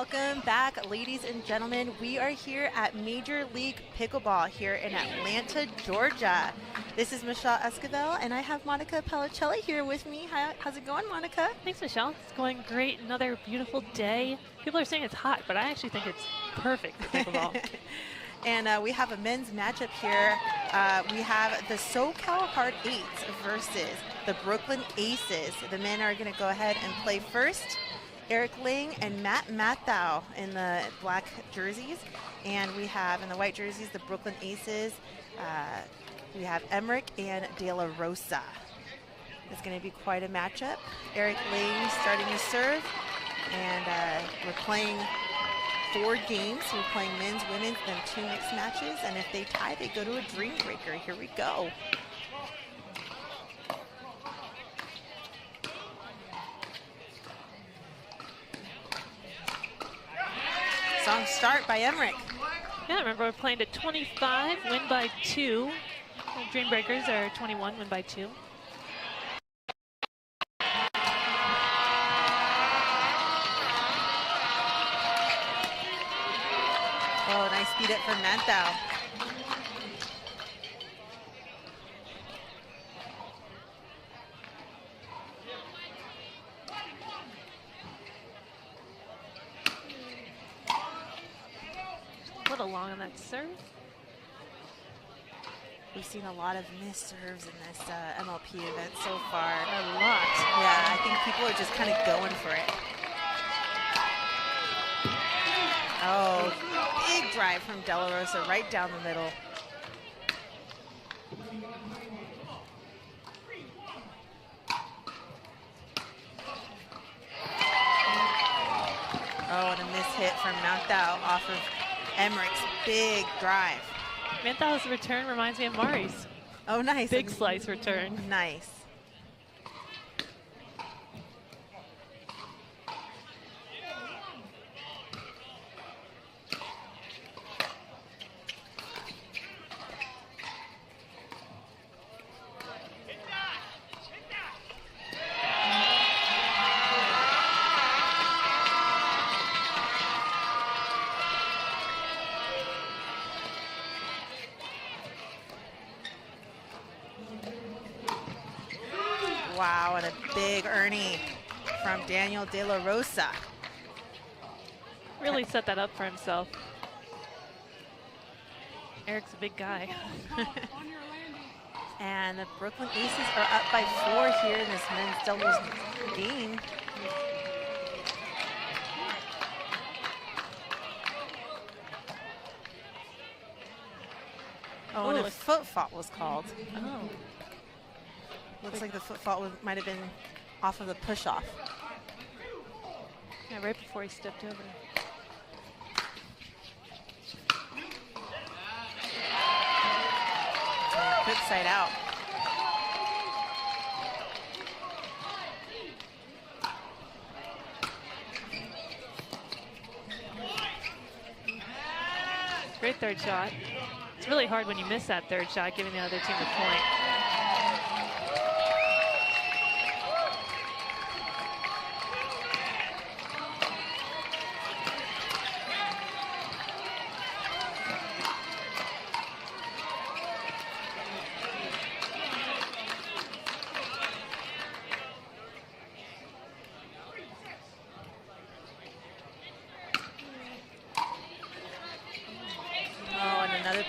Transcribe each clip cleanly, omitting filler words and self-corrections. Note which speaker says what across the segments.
Speaker 1: Welcome back, ladies and gentlemen. We are here at Major League Pickleball here in Atlanta, Georgia. This is Michelle Esquivel, and I have Monica Pellicelli here with me. Hi, how's it going, Monica?
Speaker 2: Thanks, Michelle. It's going great. Another beautiful day. People are saying it's hot, but I actually think it's perfect for pickleball.
Speaker 1: And we have a men's matchup here. We have the SoCal Hard Eights versus the Brooklyn Aces. The men are going to go ahead and play first. Eric Ling and Matt Mathau in the black jerseys. And we have in the white jerseys the Brooklyn Aces. We have Emmerich and De La Rosa. It's going to be quite a matchup. Eric Ling starting to serve. And we're playing 4 games. We're playing men's, women's, then 2 mixed matches. And if they tie, they go to a dream breaker. Here we go. Song start by Emmerich.
Speaker 2: Yeah, remember we're playing to 25, win by 2. Dream breakers are 21, win by 2.
Speaker 1: Oh, nice speed up from Mathau.
Speaker 2: A little long on that serve.
Speaker 1: We've seen a lot of missed serves in this MLP event so far.
Speaker 2: A lot.
Speaker 1: Yeah, I think people are just kind of going for it. Oh, big drive from De La Rosa right down the middle. Oh, and a miss hit from Mathau off of Emmerich's big drive.
Speaker 2: Mathau's return reminds me of Mari's.
Speaker 1: Oh, nice.
Speaker 2: Big slice return.
Speaker 1: Nice. Wow, and a big Ernie from Daniel De La Rosa.
Speaker 2: Really set that up for himself. Eric's a big guy.
Speaker 1: And the Brooklyn Aces are up by 4 here in this men's doubles game. Oh, and a foot fault was called.
Speaker 2: Oh.
Speaker 1: Looks like the foot fault might have been off of the push-off.
Speaker 2: Yeah, right before he stepped over.
Speaker 1: Quick side out.
Speaker 2: Great third shot. It's really hard when you miss that third shot, giving the other team a point.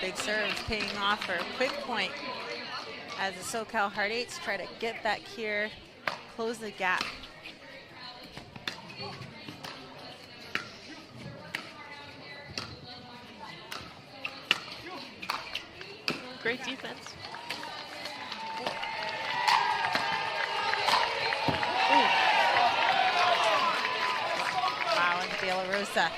Speaker 1: Big serve paying off for a quick point as the SoCal Hard Eights try to get back here, close the gap.
Speaker 2: Great defense.
Speaker 1: Ooh. Wow, and De La Rosa.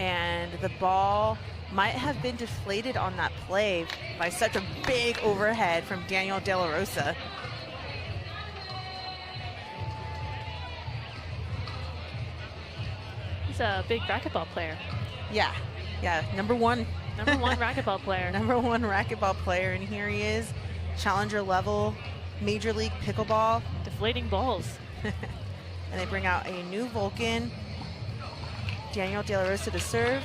Speaker 1: And the ball might have been deflated on that play by such a big overhead from Daniel De La Rosa.
Speaker 2: He's a big racquetball player.
Speaker 1: Yeah, #1
Speaker 2: #1 racquetball player.
Speaker 1: #1 racquetball player, and here he is, challenger level, Major League Pickleball.
Speaker 2: Deflating balls.
Speaker 1: And they bring out a new Vulcan, Daniel De La Rosa to serve.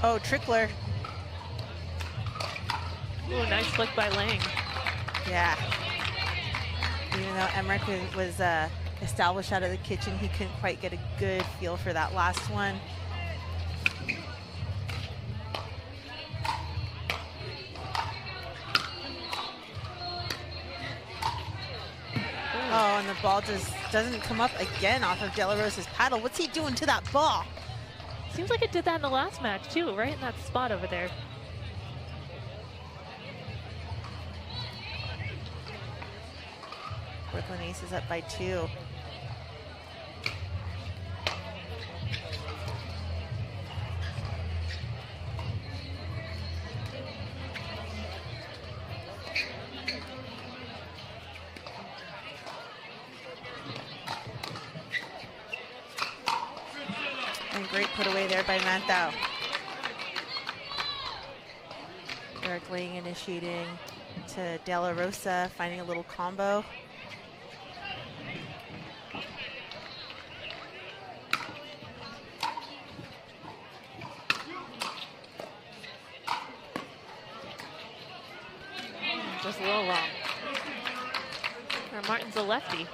Speaker 1: Oh, trickler.
Speaker 2: Ooh, nice flick by Lang.
Speaker 1: Yeah. Even though Emmerich was established out of the kitchen, he couldn't quite get a good feel for that last one. Oh, and the ball just doesn't come up again off of De La Rosa's paddle. What's he doing to that ball?
Speaker 2: Seems like it did that in the last match too, right in that spot over there.
Speaker 1: Brooklyn Ace is up by 2. And great put away there by Mantau. Eric Lang initiating to De La Rosa, finding a little combo.
Speaker 2: Just a little long. Martin's a lefty.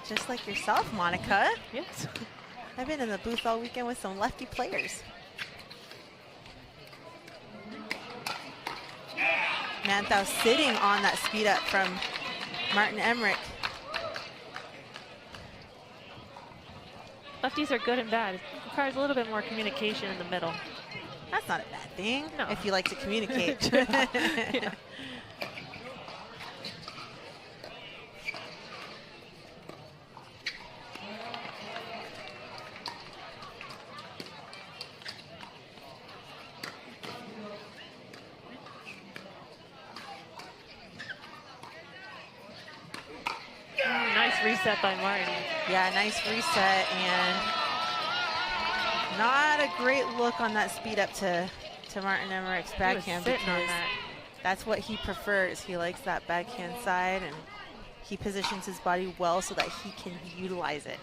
Speaker 1: Just like yourself, Monica.
Speaker 2: Yes.
Speaker 1: I've been in the booth all weekend with some lefty players. Mantau sitting on that speed up from Martin Emmerich.
Speaker 2: Lefties are good and bad. It requires a little bit more communication in the middle.
Speaker 1: That's not a bad thing,
Speaker 2: no.
Speaker 1: if you like to communicate.
Speaker 2: Yeah. Nice reset by Martin.
Speaker 1: Yeah, nice reset, and not a great look on that speed up to Martin Emmerich's backhand,
Speaker 2: sitting on
Speaker 1: because
Speaker 2: that.
Speaker 1: that's what he prefers. He likes that backhand side, and he positions his body well so that he can utilize it.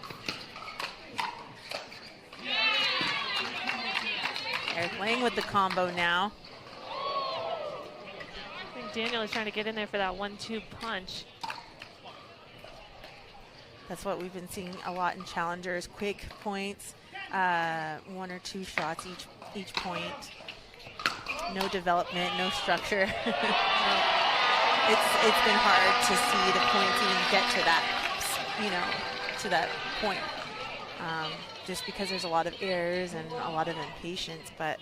Speaker 1: Eric Lang with the combo now.
Speaker 2: I think Daniel is trying to get in there for that 1-2 punch.
Speaker 1: That's what we've been seeing a lot in challengers. Quick points, 1 or 2 shots each point. No development, no structure. It's been hard to see the points even get to that, to that point. Just because there's a lot of errors and a lot of impatience, but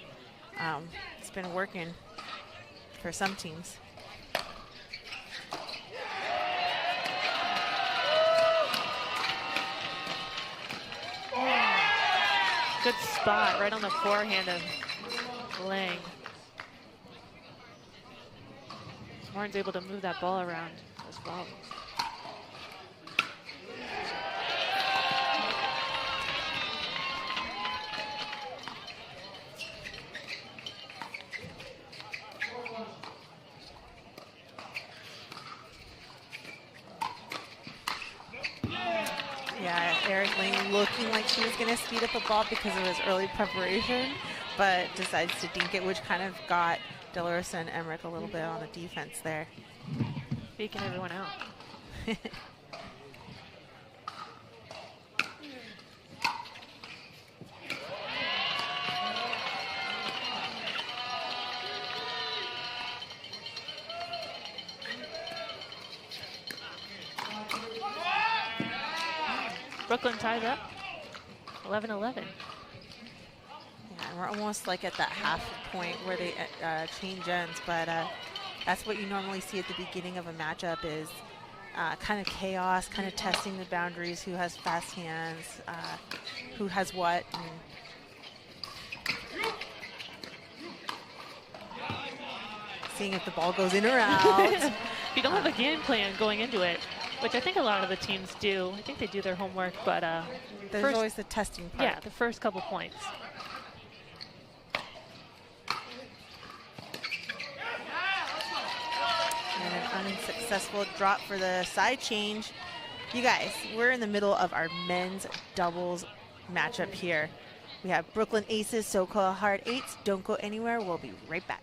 Speaker 1: it's been working for some teams.
Speaker 2: Good spot right on the forehand of Lang. Martin's able to move that ball around as well.
Speaker 1: Yeah, Eric Lang looking like she was going to speed up the ball because of his early preparation, but decides to dink it, which kind of got De La Rosa and Emmerich a little bit on the defense there.
Speaker 2: Faking everyone out.
Speaker 1: Yeah,
Speaker 2: Brooklyn ties up, 11-11.
Speaker 1: and We're almost like at that half point where they change ends, but that's what you normally see at the beginning of a matchup is kind of chaos, kind of testing the boundaries, who has fast hands, who has what. Seeing if the ball goes in or out.
Speaker 2: If you don't have a game plan going into it, which I think a lot of the teams do, I think they do their homework, but
Speaker 1: there's always the testing part.
Speaker 2: Yeah, the first couple points.
Speaker 1: And an unsuccessful drop for the side change. You guys, we're in the middle of our men's doubles matchup here. We have Brooklyn Aces, SoCal Hard Eights. Don't go anywhere. We'll be right back.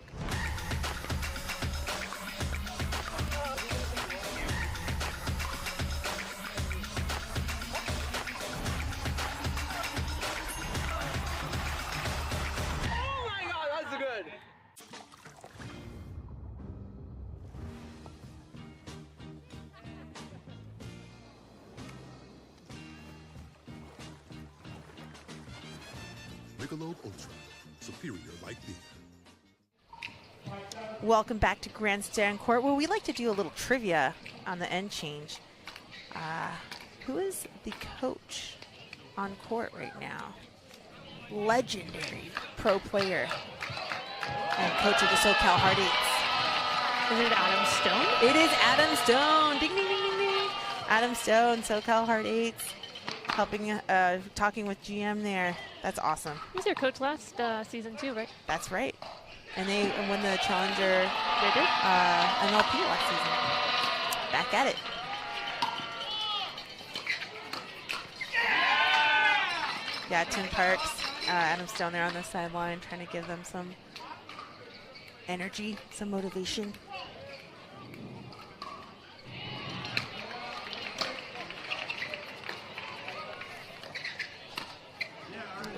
Speaker 3: Michelob ULTRA, superior like beer.
Speaker 1: Welcome back to Grandstand Court, where we like to do a little trivia on the end change. Who is the coach on court right now? Legendary pro player and coach of the SoCal Hard Eights.
Speaker 2: Is it Adam Stone?
Speaker 1: It is Adam Stone. Ding, ding, ding, ding, ding. Adam Stone, SoCal Hard Eights, helping, talking with GM there. That's awesome.
Speaker 2: He was their coach last season too, right?
Speaker 1: That's right. And they won the Challenger
Speaker 2: They did?
Speaker 1: MLP last season. Back at it. Yeah, Tim Parks, Adam Stone there on the sideline trying to give them some energy, some motivation.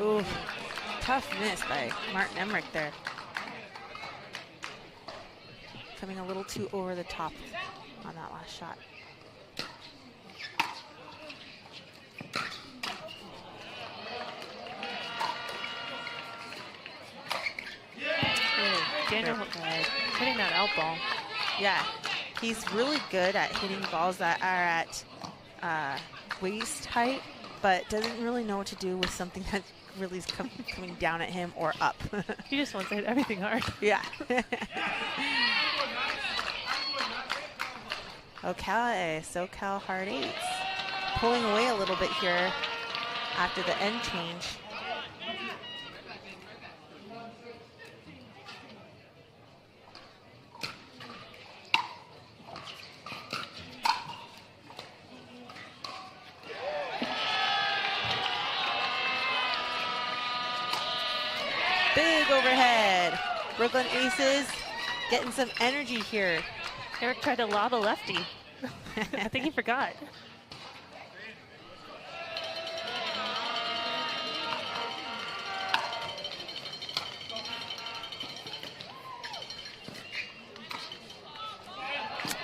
Speaker 1: Ooh, tough miss by Martin Emmerich there. Coming a little too over the top on that last shot.
Speaker 2: Daniel hitting that out ball.
Speaker 1: Yeah, he's really good at hitting balls that are at waist height, but doesn't really know what to do with something that really is coming down at him or up.
Speaker 2: He just wants to hit everything hard.
Speaker 1: Yeah. Okay, SoCal Hard Eights pulling away a little bit here after the end change. Big overhead. Brooklyn Aces getting some energy here.
Speaker 2: Eric tried to lob a lefty. I think he forgot.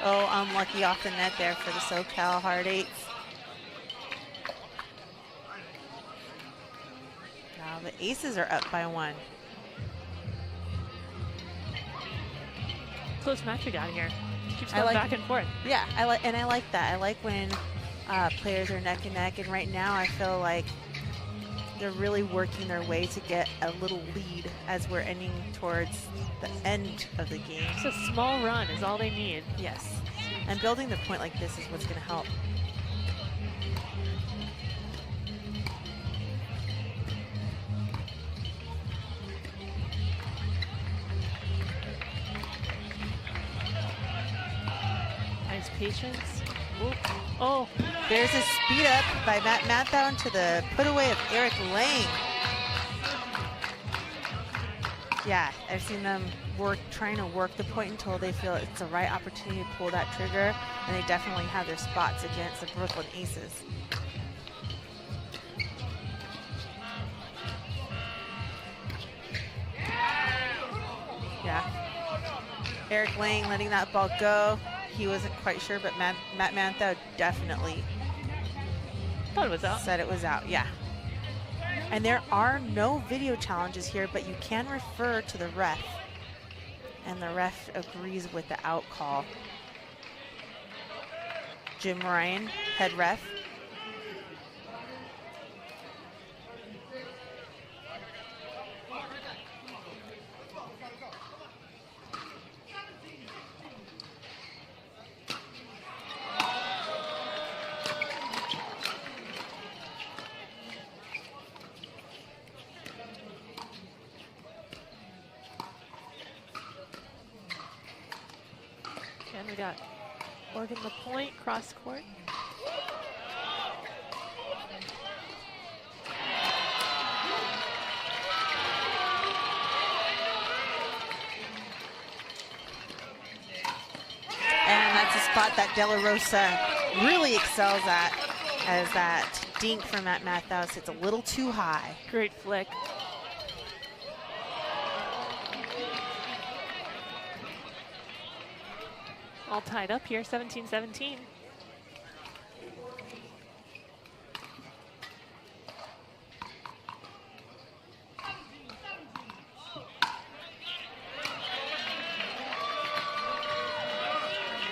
Speaker 1: Oh, unlucky off the net there for the SoCal Hard Eights. Now the Aces are up by 1.
Speaker 2: Close match we got here. Keeps
Speaker 1: I
Speaker 2: going
Speaker 1: like
Speaker 2: back and forth.
Speaker 1: Yeah, I like that. I like when players are neck and neck, and right now I feel like they're really working their way to get a little lead as we're ending towards the end of the game.
Speaker 2: Just a small run is all they need.
Speaker 1: Yes, and building the point like this is what's going to help.
Speaker 2: Nice patience. Ooh. Oh,
Speaker 1: There's a speed up by Matt Mathau to the put away of Eric Lang. Yeah, I've seen them trying to work the point until they feel it's the right opportunity to pull that trigger, and they definitely have their spots against the Brooklyn Aces. Yeah. Eric Lang letting that ball go. He wasn't quite sure, but Matt Mathau definitely
Speaker 2: thought it was out.
Speaker 1: said it was out, yeah. And there are no video challenges here, but you can refer to the ref. And the ref agrees with the out call. Jim Ryan, head ref.
Speaker 2: And we got Morgan the point, cross court.
Speaker 1: And that's a spot that De La Rosa really excels at, as that dink from Matt Mathos. It's a little too high.
Speaker 2: Great flick. All tied up here, 17-17.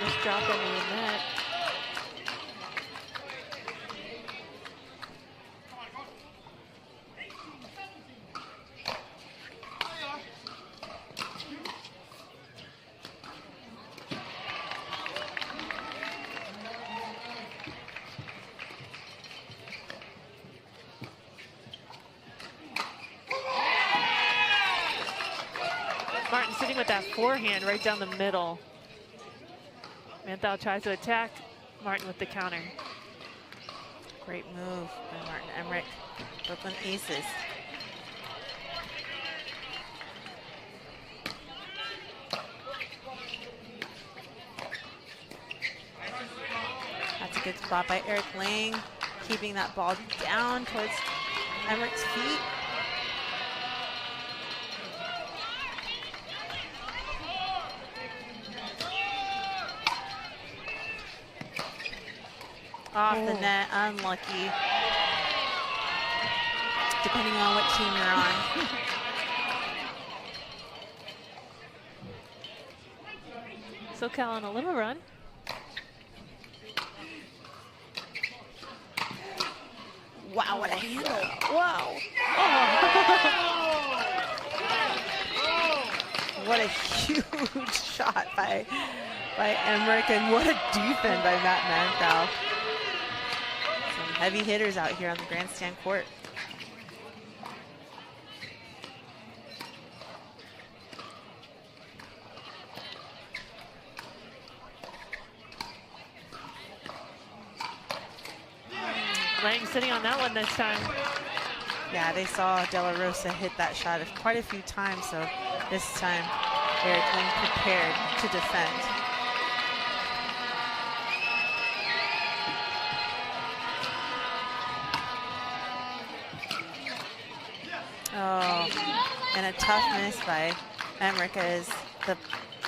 Speaker 2: Just drop into the net. Martin sitting with that forehand right down the middle. Manthal tries to attack. Martin with the counter.
Speaker 1: Great move by Martin Emmerich. Brooklyn Aces. That's a good spot by Eric Lang, keeping that ball down towards Emmerich's feet. Off the net, unlucky. Depending on what team you're on.
Speaker 2: SoCal on a little run.
Speaker 1: Wow, what a handle.
Speaker 2: Wow. Oh.
Speaker 1: What a huge shot by Emmerich, and what a defend by Matt Manthal. Some heavy hitters out here on the grandstand court.
Speaker 2: Lang sitting on that one this time.
Speaker 1: Yeah, they saw De La Rosa hit that shot quite a few times, so this time Eric Lang prepared to defend. Oh, and a tough miss by Emmerich as the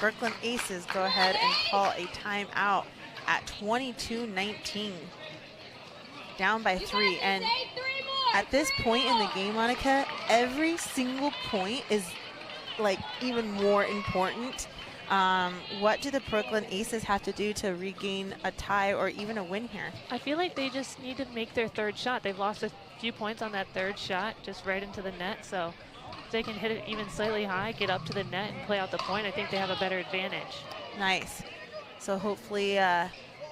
Speaker 1: Brooklyn Aces go ahead and call a timeout at 22-19. Down by 3. And at this point in the game, Monica, every single point is like even more important. What do the Brooklyn Aces have to do to regain a tie or even a win here?
Speaker 2: I feel like they just need to make their third shot. They've lost a few points on that third shot, just right into the net. So if they can hit it even slightly high, get up to the net and play out the point, I think they have a better advantage.
Speaker 1: Nice. So hopefully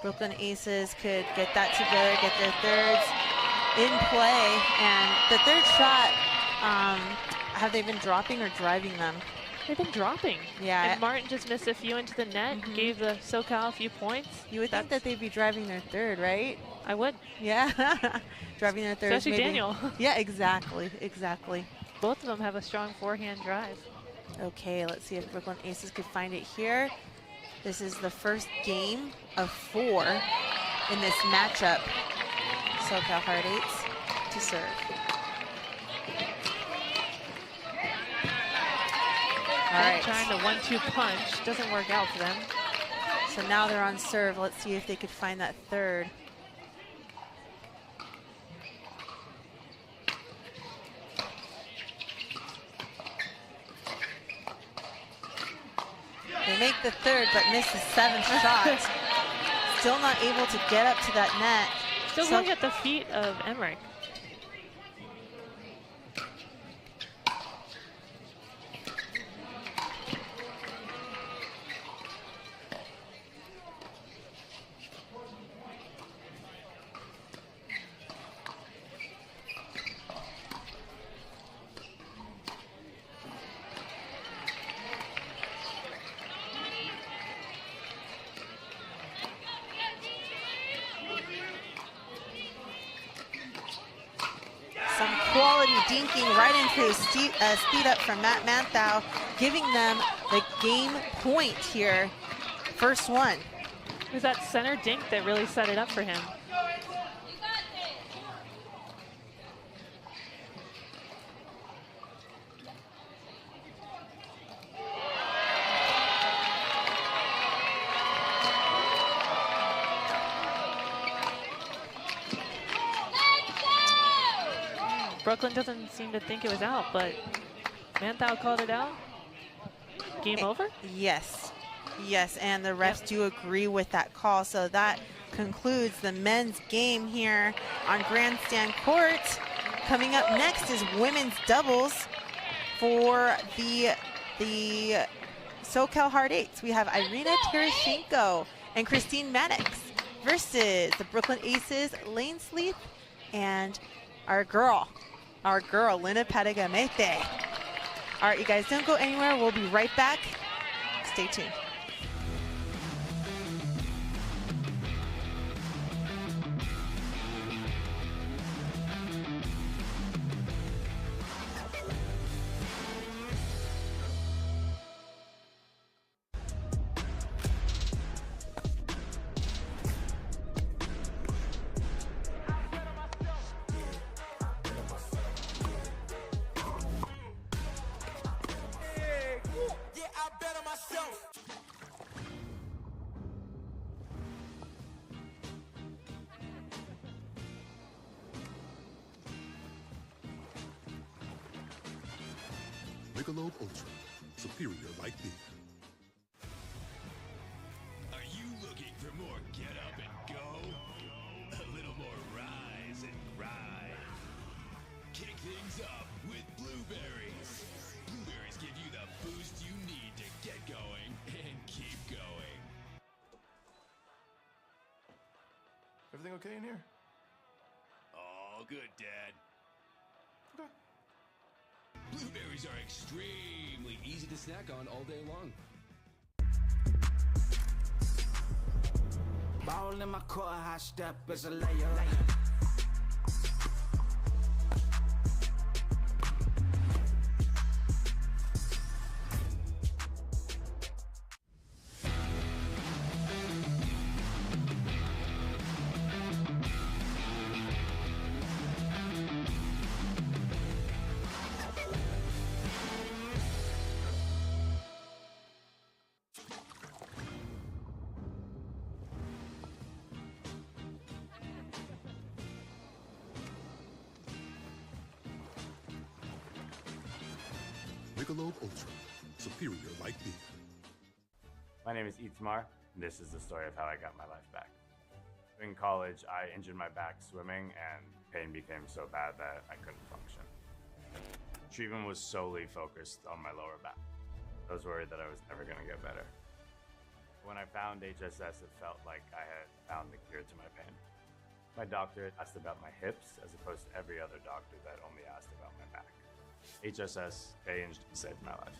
Speaker 1: Brooklyn Aces could get that together, get their thirds in play. And the third shot, have they been dropping or driving them?
Speaker 2: They've been dropping.
Speaker 1: Yeah.
Speaker 2: And Martin just missed a few into the net, gave the SoCal a few points.
Speaker 1: You would think that they'd be driving their third, right?
Speaker 2: I would.
Speaker 1: Yeah. Driving their third.
Speaker 2: Especially
Speaker 1: maybe.
Speaker 2: Daniel.
Speaker 1: Yeah, exactly. Exactly.
Speaker 2: Both of them have a strong forehand drive.
Speaker 1: Okay, let's see if Brooklyn Aces could find it here. This is the first game of 4 in this matchup. SoCal Hard Eights to serve. All right.
Speaker 2: Trying to 1-2 punch. Doesn't work out for them.
Speaker 1: So now they're on serve. Let's see if they could find that third. They make the third, but miss the seventh shot. Still not able to get up to that net.
Speaker 2: Still going at the feet of Emmerich.
Speaker 1: Quality dinking right into his speed up from Matt Manthau, giving them the game point here. First one.
Speaker 2: It was that center dink that really set it up for him. Brooklyn doesn't seem to think it was out, but Manthau called it out. Game over?
Speaker 1: Yes. Yes, and the refs do agree with that call. So that concludes the men's game here on Grandstand Court. Coming up next is women's doubles for the SoCal Hard Eights. We have Irina Tereshchenko and Christine Maddox versus the Brooklyn Aces, Lane Sleeth, and our girl, Linda Patagamete. All right, you guys, don't go anywhere. We'll be right back. Stay tuned.
Speaker 3: Michelob ULTRA, superior like beer.
Speaker 4: Are you looking for more get up and go? A little more rise and grind. Kick things up with Blueberries. Blueberries give you the boost you need to get going and keep going.
Speaker 5: Everything okay in here?
Speaker 4: All good, Dad. Blueberries are extremely easy to snack on all day long.
Speaker 6: Ball in my court, high step is a layup.
Speaker 3: Michelob ULTRA, superior like beer.
Speaker 7: My name is Itzmar, and this is the story of how I got my life back. In college, I injured my back swimming, and pain became so bad that I couldn't function. Treatment was solely focused on my lower back. I was worried that I was never going to get better. When I found HSS, it felt like I had found the cure to my pain. My doctor asked about my hips, as opposed to every other doctor that only asked about my back. HSS changed and saved my life.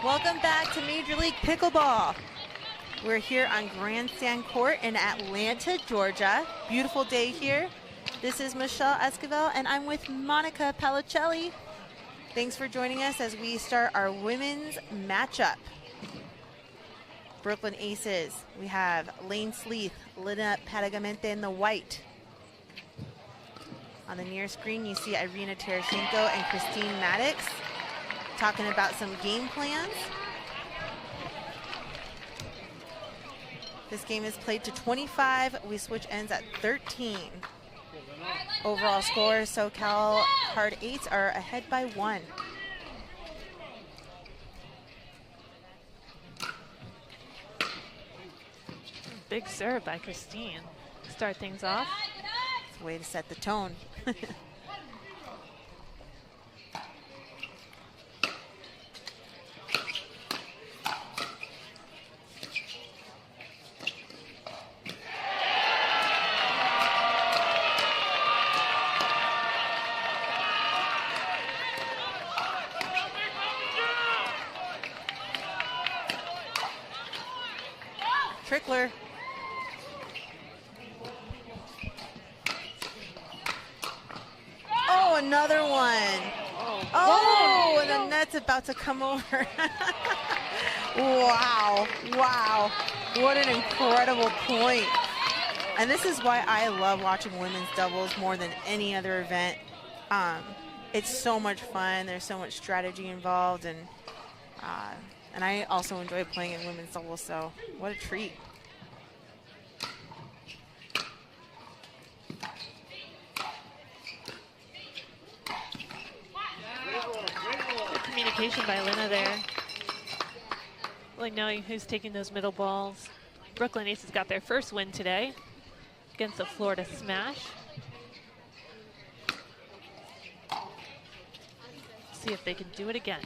Speaker 1: Welcome back to Major League Pickleball. We're here on Grandstand Court in Atlanta, Georgia. Beautiful day here. This is Michelle Esquivel, and I'm with Monica Palicelli. Thanks for joining us as we start our women's matchup. Brooklyn Aces, we have Lane Sleeth, Lina Padagamente in the white. On the near screen, you see Irina Tereshchenko and Christine Maddox talking about some game plans. This game is played to 25. We switch ends at 13. Overall score, SoCal Hard Eights are ahead by 1.
Speaker 2: Big serve by Christine. Start things off.
Speaker 1: It's a way to set the tone. Trickler. Oh, another one. Oh, and the net's about to come over. Wow, wow. What an incredible point. And this is why I love watching women's doubles more than any other event. It's so much fun. There's so much strategy involved, and I also enjoy playing in women's doubles, so what a treat.
Speaker 2: Good communication by Lina there. Really knowing who's taking those middle balls. Brooklyn Aces got their first win today against the Florida Smash. See if they can do it again.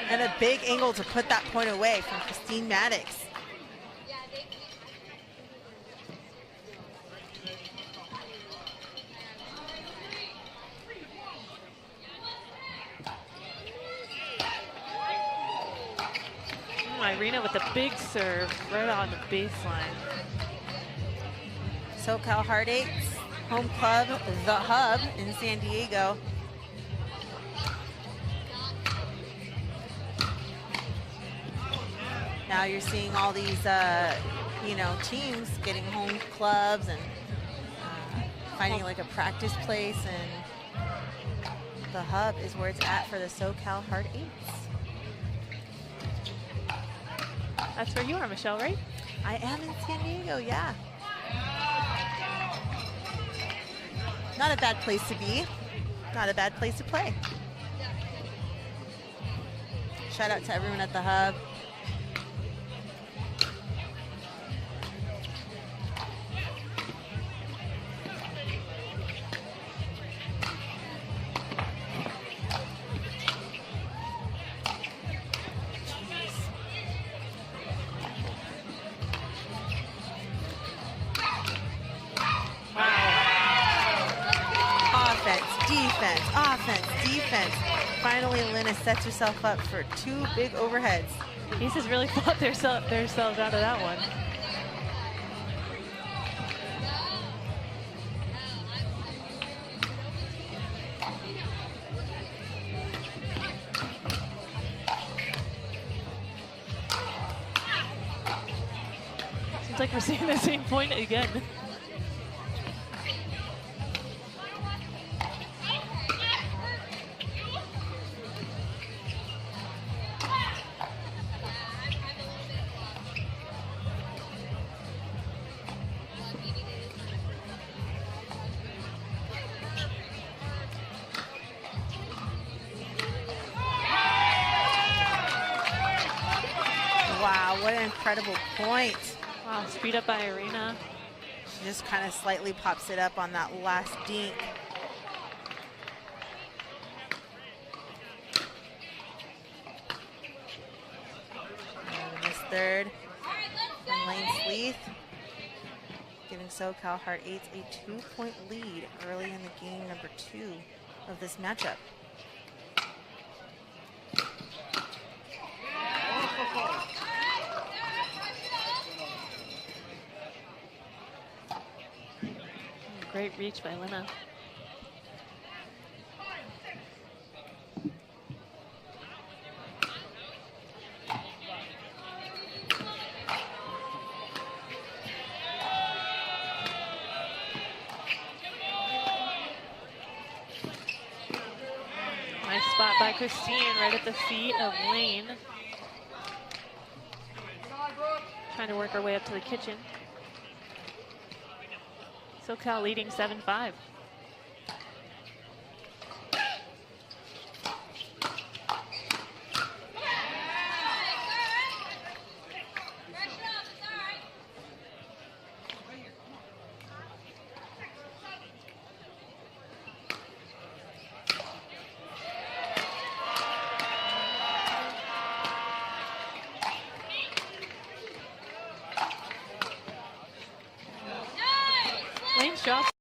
Speaker 1: And a big angle to put that point away from Christine Maddox.
Speaker 2: Irina with a big serve right on the baseline.
Speaker 1: SoCal Hard Eights, home club, The Hub in San Diego. Now you're seeing all these, teams getting home clubs and finding like a practice place, and The Hub is where it's at for the SoCal Hard Eights.
Speaker 2: That's where you are, Michelle, right?
Speaker 1: I am in San Diego, yeah. Not a bad place to be. Not a bad place to play. Shout out to everyone at The Hub. Defense. Finally, Lina sets herself up for 2 big overheads.
Speaker 2: Aces really fought themselves out of that one. Seems like we're seeing the same point again.
Speaker 1: What an incredible point.
Speaker 2: Wow, speed up by Irina.
Speaker 1: She just kind of slightly pops it up on that last dink. And this third from Lane Sleeth. Giving SoCal Heart 8's a 2-point lead early in the game number 2 of this matchup.
Speaker 2: Great reach by Lena. Nice spot by Christine right at the feet of Lane. Trying to work her way up to the kitchen. SoCal leading 7-5. Shots,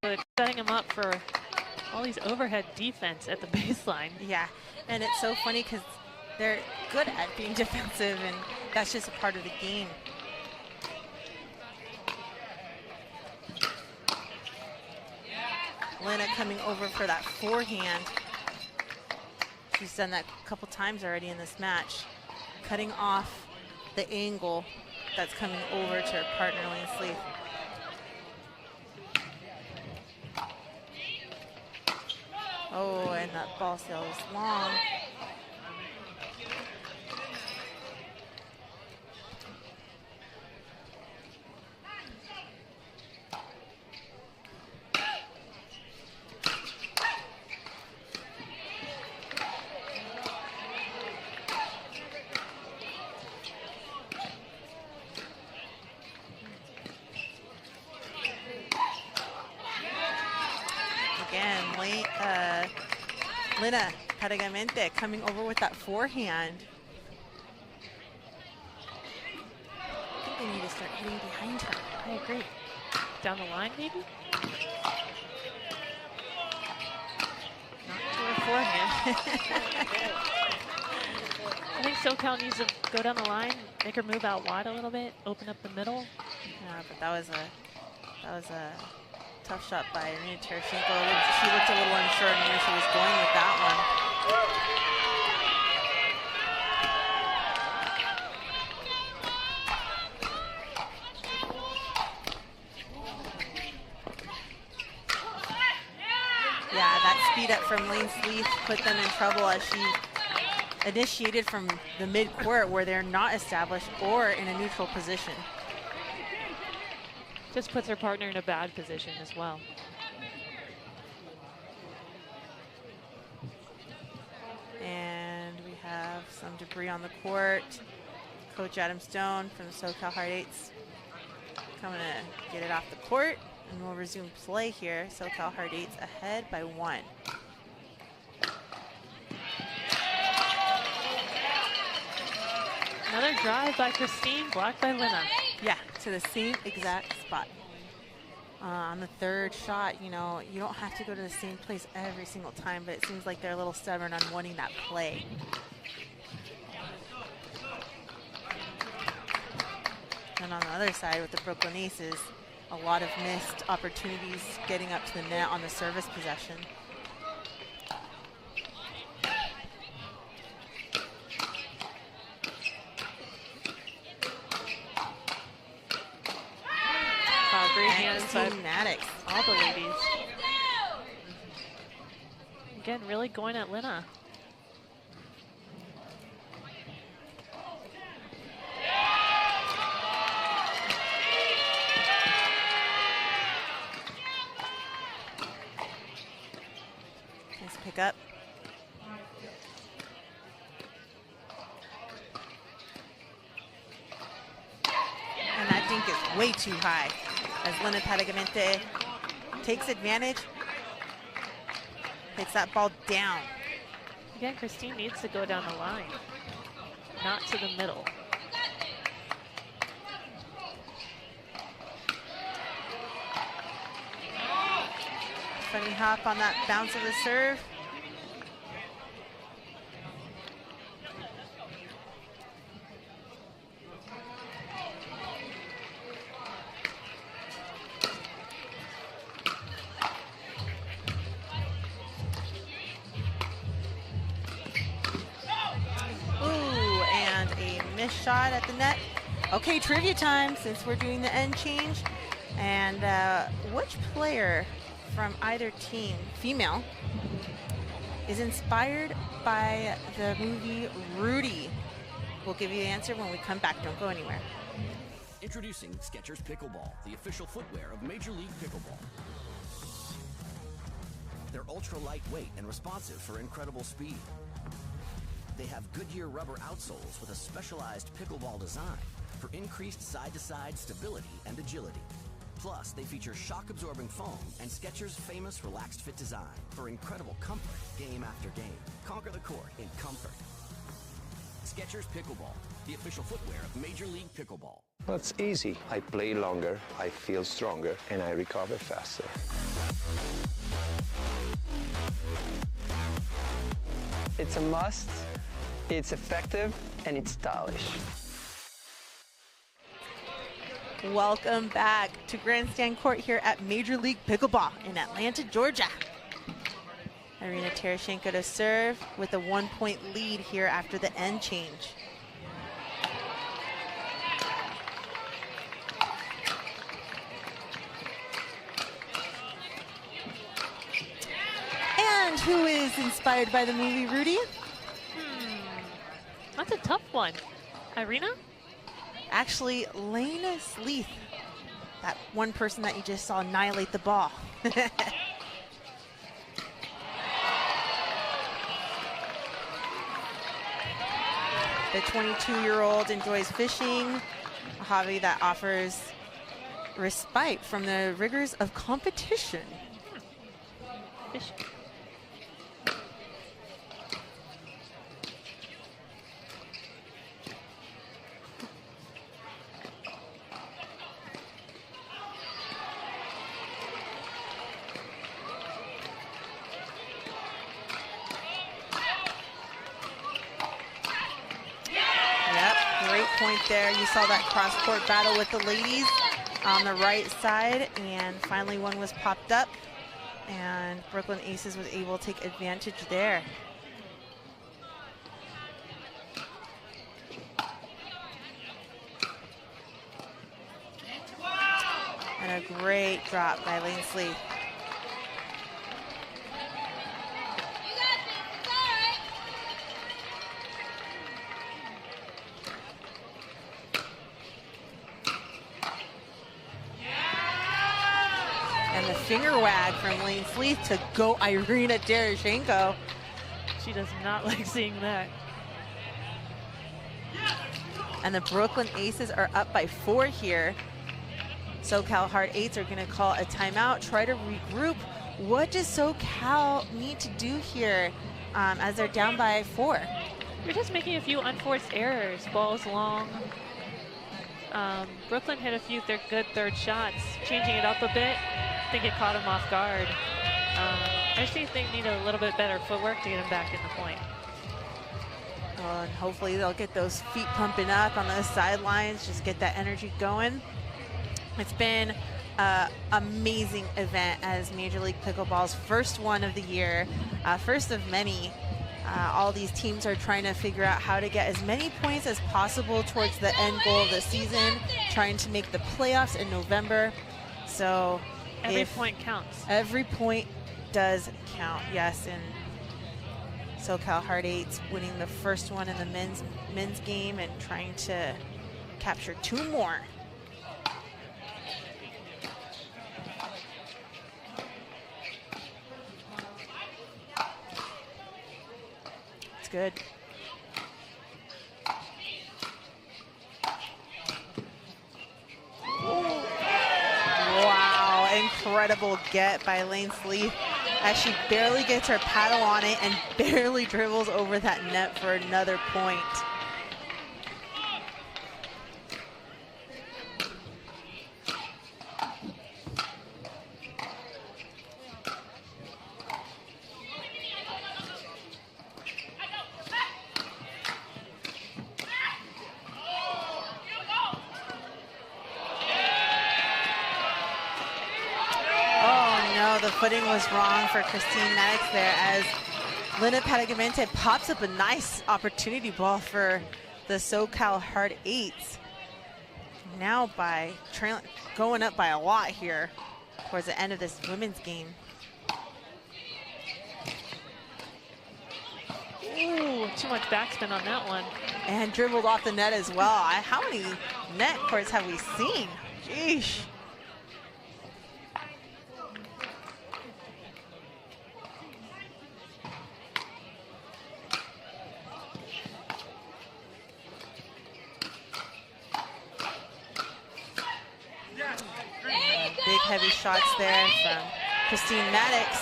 Speaker 2: but setting him up for all these overhead defense at the baseline.
Speaker 1: Yeah, and it's so funny because they're good at being defensive, and that's just a part of the game. Lena coming over for that forehand. She's done that a couple times already in this match, cutting off the angle that's coming over to her partner, Lane Sleeth. Oh, and that ball sail is long. Lena Paragamente coming over with that forehand. I think they need to start hitting behind her.
Speaker 2: I agree. Down the line, maybe? Not to her forehand. I think SoCal needs to go down the line, make her move out wide a little bit, open up the middle.
Speaker 1: Yeah, but that was a tough shot by Irina Tereshchenko. She looked a little unsure on where she was going with that one. Yeah, that speed up from Lane Sleeth put them in trouble as she initiated from the mid-court where they're not established or in a neutral position.
Speaker 2: Just puts her partner in a bad position as well.
Speaker 1: And we have some debris on the court. Coach Adam Stone from SoCal Heart 8's coming to get it off the court, and we'll resume play here. SoCal Heart 8's ahead by 1.
Speaker 2: Another drive by Christine, blocked by Lena.
Speaker 1: Yeah, to the same exact spot. On the third shot, you know, you don't have to go to the same place every single time, but it seems like they're a little stubborn on wanting that play. And on the other side with the Brooklyn Aces, a lot of missed opportunities getting up to the net on the service possession.
Speaker 2: Great hands by
Speaker 1: Maddox.
Speaker 2: all the ladies. Again, really going at Lena.
Speaker 1: Nice pick up. And that dink is way too high. As Lena Paragamente takes advantage, hits that ball down.
Speaker 2: Again, Christine needs to go down the line, not to the middle.
Speaker 1: funny hop on that bounce of the serve. Ooh, and a missed shot at the net. Okay, trivia time since we're doing the end change. And which player from either team, female, is inspired by the movie Rudy? We'll give you the answer when we come back. Don't go anywhere.
Speaker 8: Introducing Skechers Pickleball, the official footwear of Major League Pickleball. They're ultra lightweight and responsive for incredible speed. They have Goodyear rubber outsoles with a specialized pickleball design for increased side-to-side stability and agility. Plus, they feature shock-absorbing foam and Skechers' famous relaxed fit design for incredible comfort game after game. Conquer the court in comfort. Skechers Pickleball, the official footwear of Major League Pickleball.
Speaker 9: Well, it's easy. I play longer, I feel stronger, and I recover faster.
Speaker 10: It's a must, it's effective, and it's stylish.
Speaker 1: Welcome back to Grandstand Court here at Major League Pickleball in Atlanta, Georgia. Irina Tereshchenko to serve with a 1-point lead here after the end change. And who is inspired by the movie Rudy?
Speaker 2: That's a tough one. Irina?
Speaker 1: Actually, Lena Sleeth, that one person that you just saw annihilate the ball. The 22-year-old enjoys fishing, a hobby that offers respite from the rigors of competition.
Speaker 2: Fishing.
Speaker 1: Point there. You saw that cross-court battle with the ladies on the right side, and finally one was popped up, and Brooklyn Aces was able to take advantage there. And a great drop by Lane Sleeth. Finger wag from Lane Sleeth to go Irina Tereshchenko.
Speaker 2: She does not like seeing that.
Speaker 1: And the Brooklyn Aces are up by 4 here. SoCal Hard Eights are going to call a timeout, try to regroup. What does SoCal need to do here as they're down by 4?
Speaker 2: You're just making a few unforced errors. Balls long. Brooklyn hit a few good third shots, changing it up a bit. I think it caught him off guard. I just think they need a little bit better footwork to get him back in the point.
Speaker 1: Well, and hopefully they'll get those feet pumping up on the sidelines, just get that energy going. It's been an amazing event as Major League Pickleball's first one of the year, first of many. All these teams are trying to figure out how to get as many points as possible towards the end goal of the season, trying to make the playoffs in November. So
Speaker 2: every point counts.
Speaker 1: Every point does count, yes. And SoCal Hard Eights winning the first one in the men's game and trying to capture 2 more. It's good. Wow, incredible get by Lane Sleeth as she barely gets her paddle on it and barely dribbles over that net for another point. footing was wrong for Christine Maddox there as Linda Padagamente pops up a nice opportunity ball for the SoCal Hard Eights. Now by going up by a lot here towards the end of this women's game.
Speaker 2: Ooh, too much backspin on that one.
Speaker 1: And dribbled off the net as well. How many net courts have we seen? Sheesh. Big heavy shots there from Christine Maddox.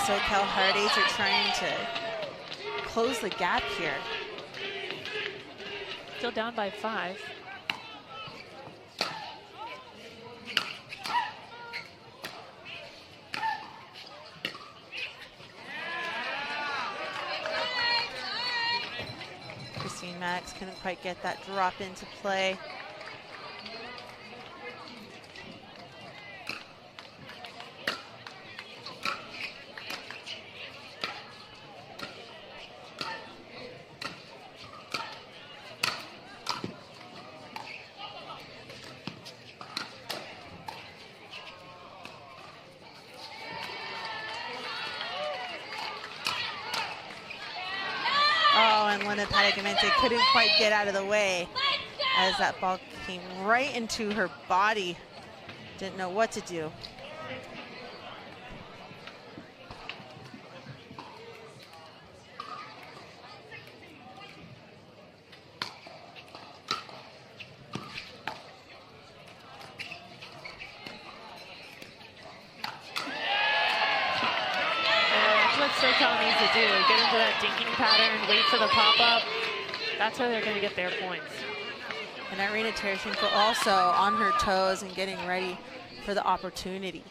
Speaker 1: SoCal Hard Eights are trying to close the gap here.
Speaker 2: Still down by 5.
Speaker 1: Christine Maddox couldn't quite get that drop into play. Padagamente couldn't quite get out of the way as that ball came right into her body. Didn't know what to do.
Speaker 2: SoCal needs to do. Get into that dinking pattern, wait for the pop-up. That's where they're going to get their points.
Speaker 1: And Irina Tereshchenko also on her toes and getting ready for the opportunity.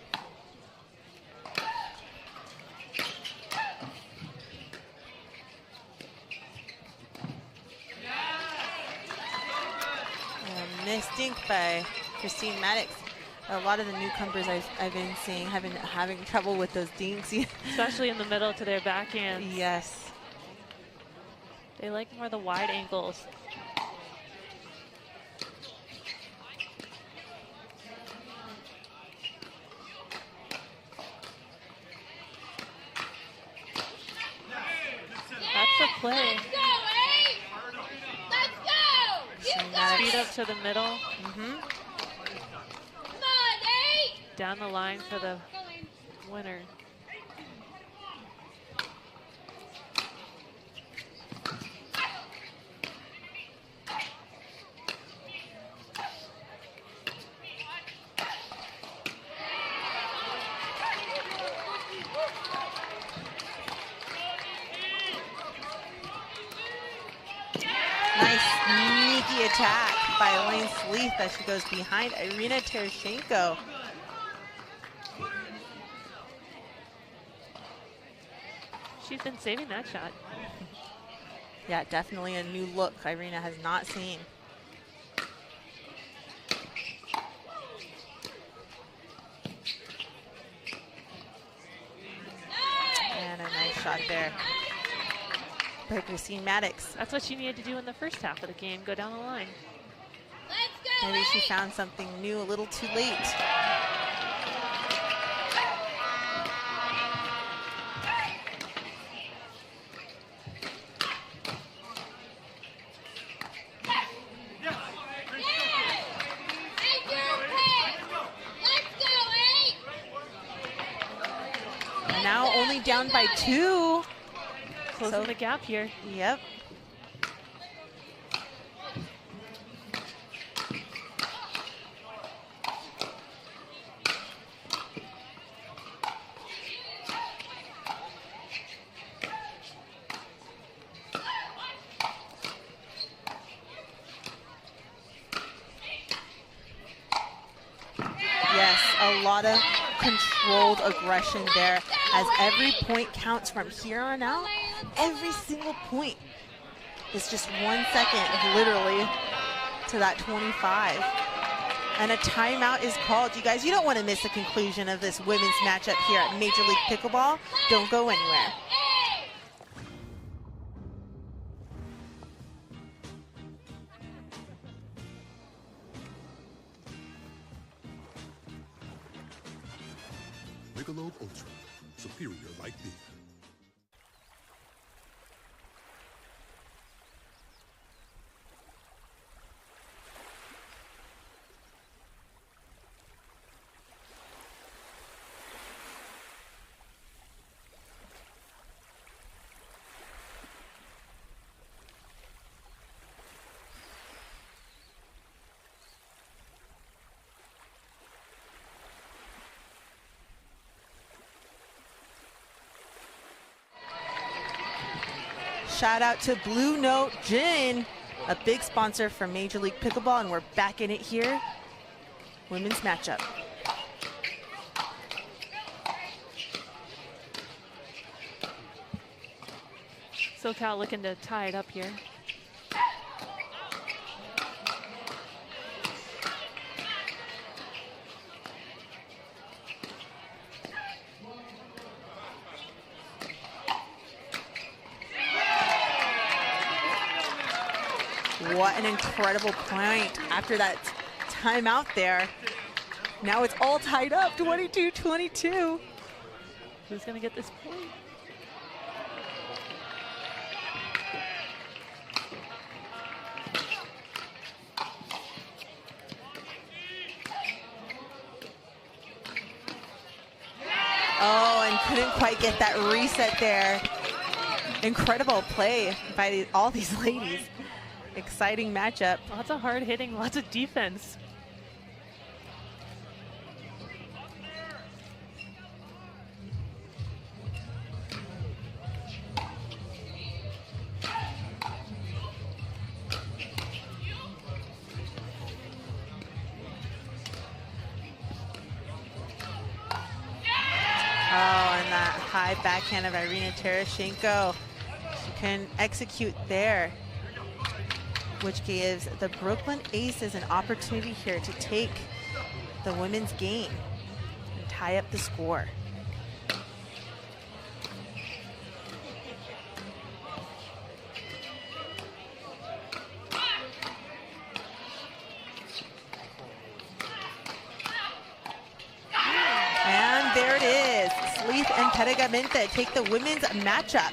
Speaker 1: And missed dink by Christine Maddox. A lot of the newcomers I've been seeing have been having trouble with those dinks.
Speaker 2: Especially in the middle to their backhand.
Speaker 1: Yes.
Speaker 2: They like more the wide ankles. That's the play.
Speaker 11: Let's go, Let's go!
Speaker 2: Speed up to the middle.
Speaker 1: Mm-hmm.
Speaker 2: Down the line for the winner.
Speaker 1: Nice sneaky attack by Elaine Sleeth as she goes behind Irina Tereshchenko.
Speaker 2: She's been saving that shot.
Speaker 1: Yeah, definitely a new look Irina has not seen. And a nice shot there by Christine Maddox.
Speaker 2: That's what she needed to do in the first half of the game, go down the line.
Speaker 1: Maybe she found something new a little too late. Now only down by 2.
Speaker 2: Closing the gap here.
Speaker 1: Yep. Yes, a lot of controlled aggression there as every point counts from here on out. Every single point is just 1 second, literally, to that 25. And a timeout is called. You guys, you don't want to miss the conclusion of this women's matchup here at Major League Pickleball. Don't go anywhere.
Speaker 3: Michelob ULTRA, superior like beer.
Speaker 1: Shout out to Blue Note Gin, a big sponsor for Major League Pickleball, and we're back in it here. Women's matchup.
Speaker 2: SoCal looking to tie it up here.
Speaker 1: What an incredible point after that timeout there. Now it's all tied up, 22-22.
Speaker 2: Who's going to get this point?
Speaker 1: Oh, and couldn't quite get that reset there. Incredible play by all these ladies. Exciting matchup.
Speaker 2: Lots of hard hitting, lots of defense.
Speaker 1: And that high backhand of Irina Tereshchenko. She can execute there, which gives the Brooklyn Aces an opportunity here to take the women's game and tie up the score. And there it is. Sleeth and Pergamente take the women's matchup.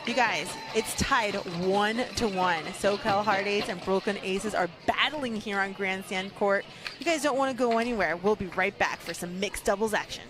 Speaker 1: You guys, it's tied 1-1. SoCal Hard Eights and Brooklyn Aces are battling here on Grandstand Court. You guys don't want to go anywhere. We'll be right back for some mixed doubles action.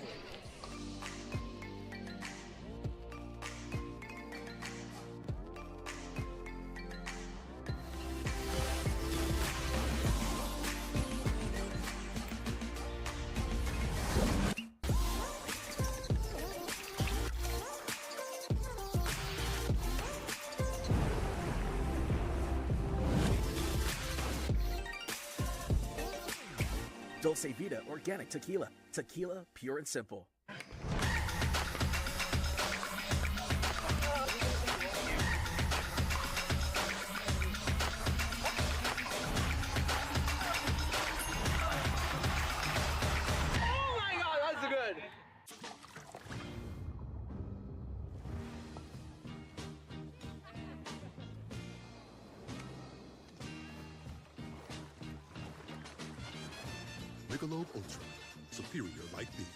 Speaker 12: Dulce Vida Organic Tequila. Tequila, pure and simple.
Speaker 10: Oh my God, that's good.
Speaker 3: Michelob ULTRA, superior like beer.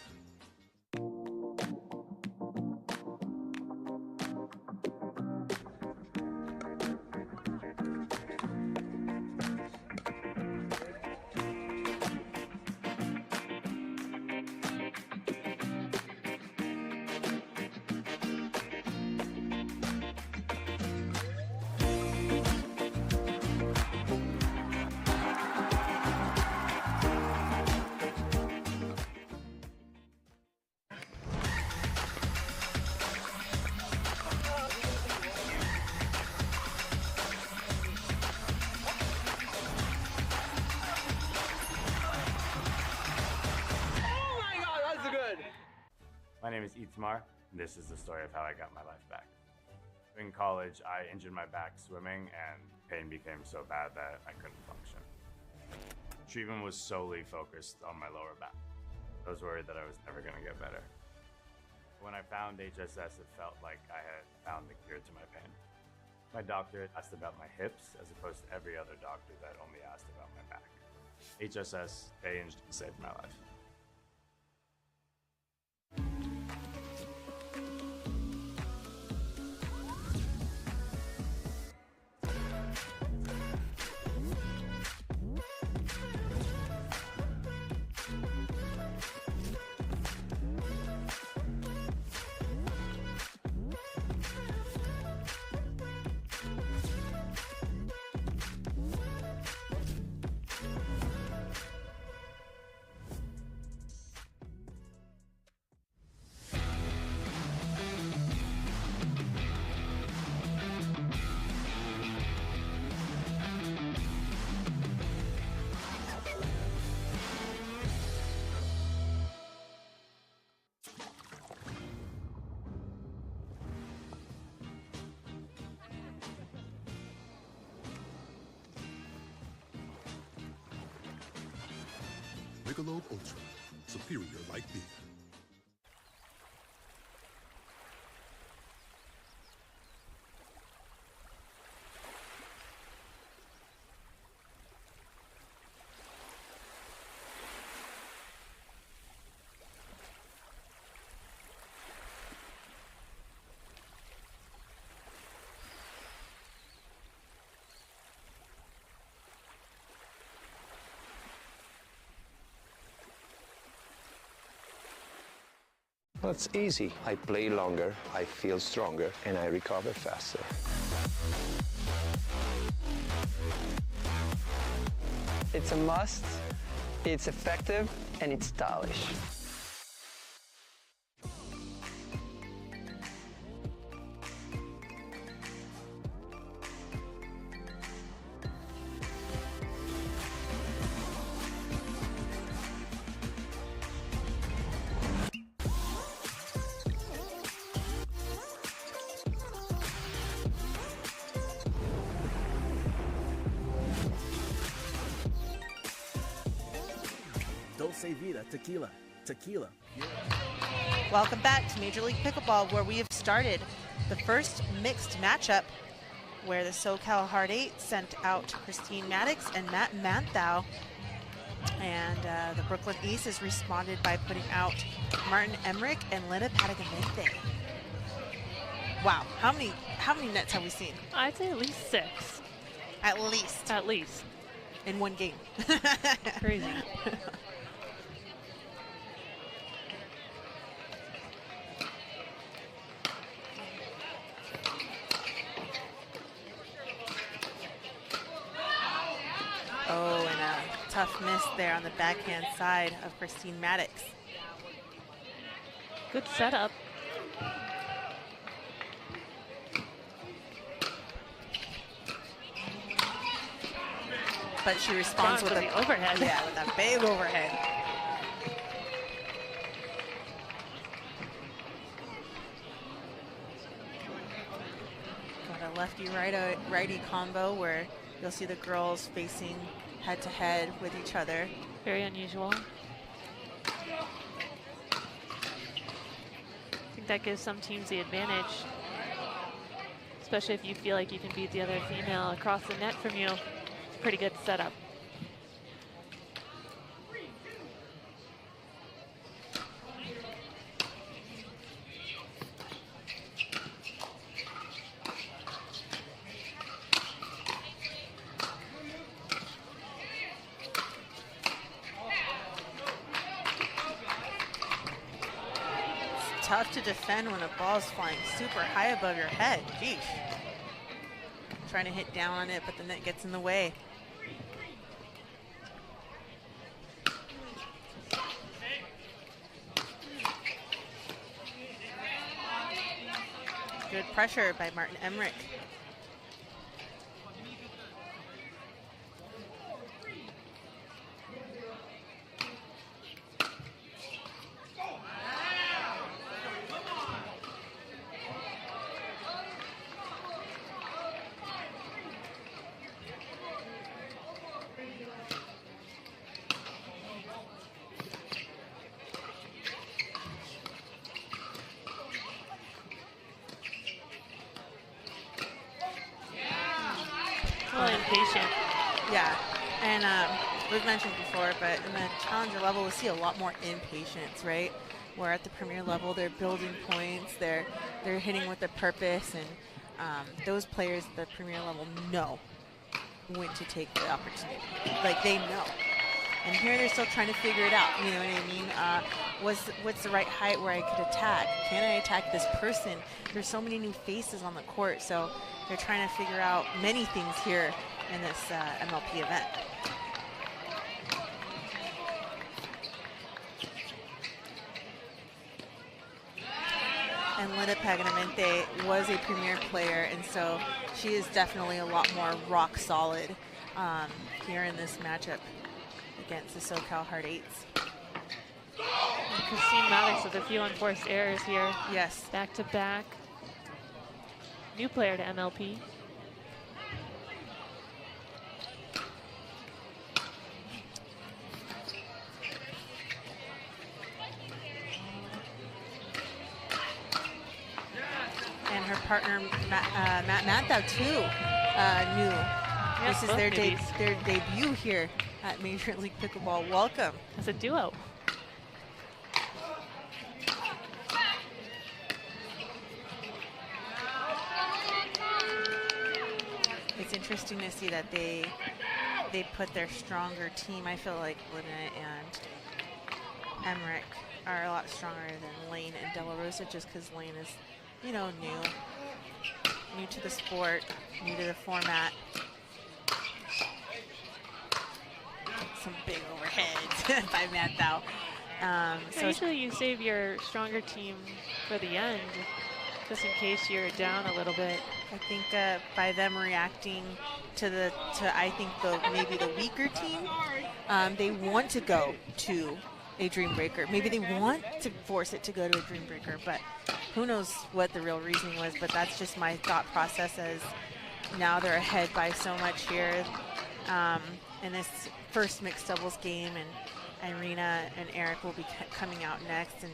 Speaker 7: My name is Itzmar, and this is the story of how I got my life back. In college, I injured my back swimming, and pain became so bad that I couldn't function. Treatment was solely focused on my lower back. I was worried that I was never going to get better. When I found HSS, it felt like I had found the cure to my pain. My doctor asked about my hips as opposed to every other doctor that only asked about my back. HSS changed and saved my life.
Speaker 3: Michelob ULTRA, superior like beer.
Speaker 9: Well, it's easy. I play longer, I feel stronger, and I recover faster.
Speaker 10: It's a must, it's effective, and it's stylish.
Speaker 12: Dulce, Vida, Tequila. Tequila.
Speaker 1: Welcome back to Major League Pickleball, where we have started the first mixed matchup where the SoCal Hard 8 sent out Christine Maddox and Matt Manthau. And the Brooklyn Aces responded by putting out Martin Emmerich and Lena Patagamente. Wow, how many nets have we seen?
Speaker 2: I'd say at least 6.
Speaker 1: At least.
Speaker 2: At least.
Speaker 1: In one game.
Speaker 2: Crazy.
Speaker 1: Oh, and a tough miss there on the backhand side of Christine Maddox.
Speaker 2: Good setup.
Speaker 1: But she responds with
Speaker 2: the overhead.
Speaker 1: Yeah, with that big overhead. Got a lefty-righty combo where you'll see the girls facing head-to-head with each other.
Speaker 2: Very unusual. I think that gives some teams the advantage, especially if you feel like you can beat the other female across the net from you. It's a pretty good setup.
Speaker 1: Tough to defend when a ball's flying super high above your head. Geesh. Trying to hit down on it, but the net gets in the way. Good pressure by Martin Emmerich. Yeah, and we've mentioned before, but in the challenger level, we see a lot more impatience, right? Where at the premier level, they're building points, they're hitting with a purpose, and those players at the premier level know when to take the opportunity. Like, they know. And here they're still trying to figure it out, you know what I mean? What's the right height where I could attack? Can I attack this person? There's so many new faces on the court, so they're trying to figure out many things here in this MLP event. And Linda Paganamente was a premier player, and so she is definitely a lot more rock solid here in this matchup against the SoCal Hard Eights.
Speaker 2: And Christine Maddox with a few unforced errors here.
Speaker 1: Yes.
Speaker 2: Back to back. New player to MLP.
Speaker 1: And her partner, Matt Manthau, too, new.
Speaker 2: Yes,
Speaker 1: this is their debut here at Major League Pickleball. Welcome.
Speaker 2: As a duo.
Speaker 1: It's interesting to see that they put their stronger team. I feel like Lynette and Emmerich are a lot stronger than Lane and De La Rosa, just because Lane is, you know, new to the sport, new to the format. Some big overheads by Manthau.
Speaker 2: So usually you save your stronger team for the end, just in case you're down a little bit.
Speaker 1: I think by them reacting to I think maybe the weaker team, they want to go to a dream breaker. Maybe they want to force it to go to a dream breaker, but who knows what the real reasoning was. But that's just my thought process, as now they're ahead by so much here in this first mixed doubles game, and Irina and Eric will be coming out next, and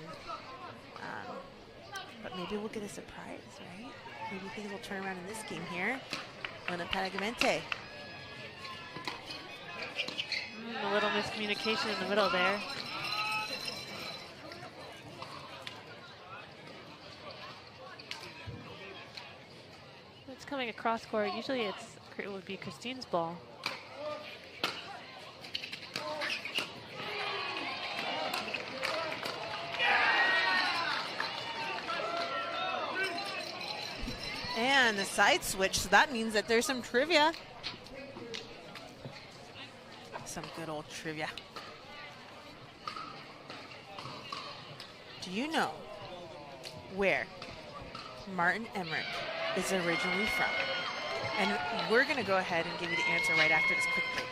Speaker 1: but maybe we'll get a surprise, right? Maybe things will turn around in this game here. Lena Paganamente.
Speaker 2: A little miscommunication in the middle there. It's coming across court. Usually it would be Christine's ball.
Speaker 1: And the side switch, so that means that there's some trivia. Some good old trivia. Do you know where Martin Emmerich is originally from? And we're going to go ahead and give you the answer right after this quick break.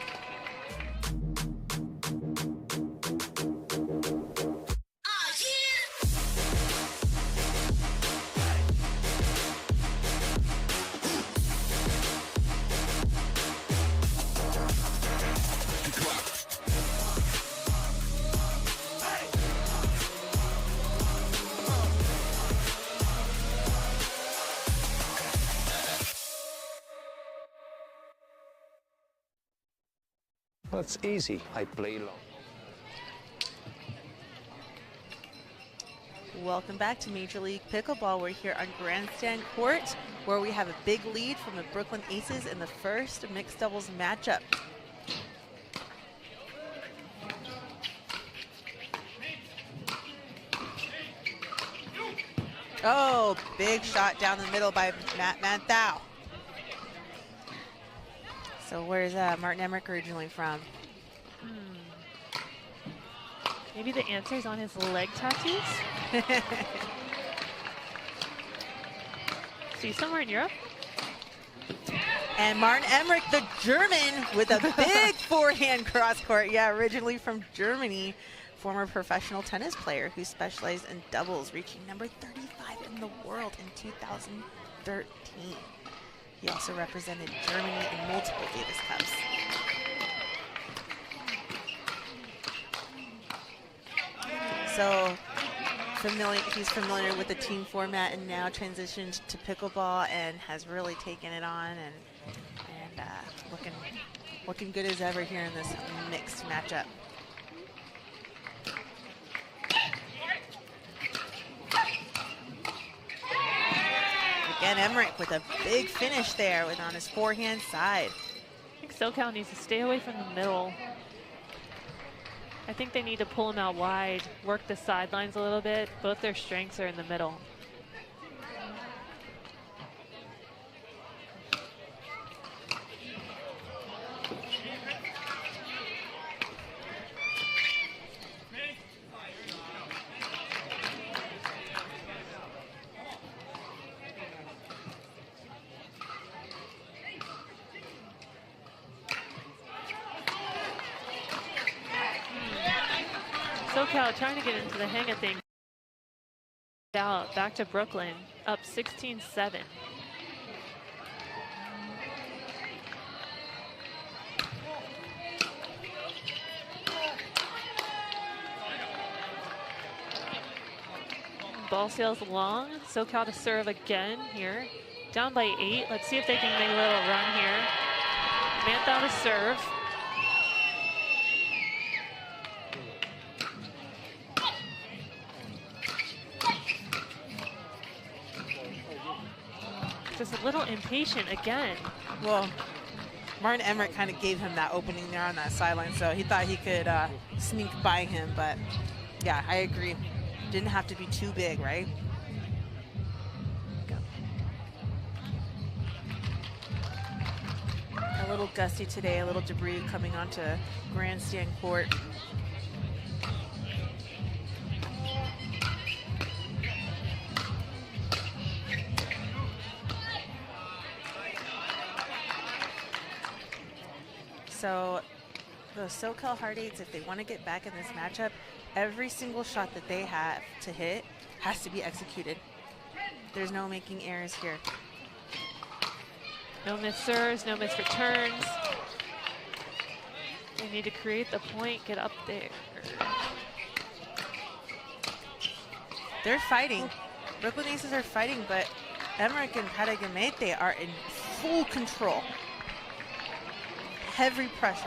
Speaker 9: Well, it's easy. I play long.
Speaker 1: Welcome back to Major League Pickleball. We're here on Grandstand Court, where we have a big lead from the Brooklyn Aces in the first mixed doubles matchup. Oh, big shot down the middle by Matt Manthau. So where's Martin Emmerich originally from?
Speaker 2: Maybe the answer's on his leg tattoos? See, somewhere in Europe?
Speaker 1: And Martin Emmerich, the German, with a big forehand cross court. Yeah, originally from Germany. Former professional tennis player who specialized in doubles, reaching number 35 in the world in 2013. He also represented Germany in multiple Davis Cups. So he's familiar with the team format, and now transitioned to pickleball and has really taken it on and looking looking good as ever here in this mixed matchup. Again, Emmerich with a big finish there with on his forehand side.
Speaker 2: I think SoCal needs to stay away from the middle. I think they need to pull him out wide, work the sidelines a little bit. Both their strengths are in the middle. SoCal trying to get into the hang of things. Out back to Brooklyn, up 16-7. Ball sails long. SoCal to serve again here. Down by 8. Let's see if they can make a little run here. Manthau to serve. Just a little impatient again.
Speaker 1: Well, Martin Emmerich kind of gave him that opening there on that sideline, so he thought he could sneak by him, but yeah, I agree. Didn't have to be too big, right? A little gusty today, a little debris coming onto grandstand court. So the SoCal Hard Eights, if they want to get back in this matchup, every single shot that they have to hit has to be executed. There's no making errors here.
Speaker 2: No missed serves, no missed returns. They need to create the point, get up there.
Speaker 1: They're fighting. Brooklyn Aces are fighting, but Emmerich and Patagamete are in full control. Heavy pressure.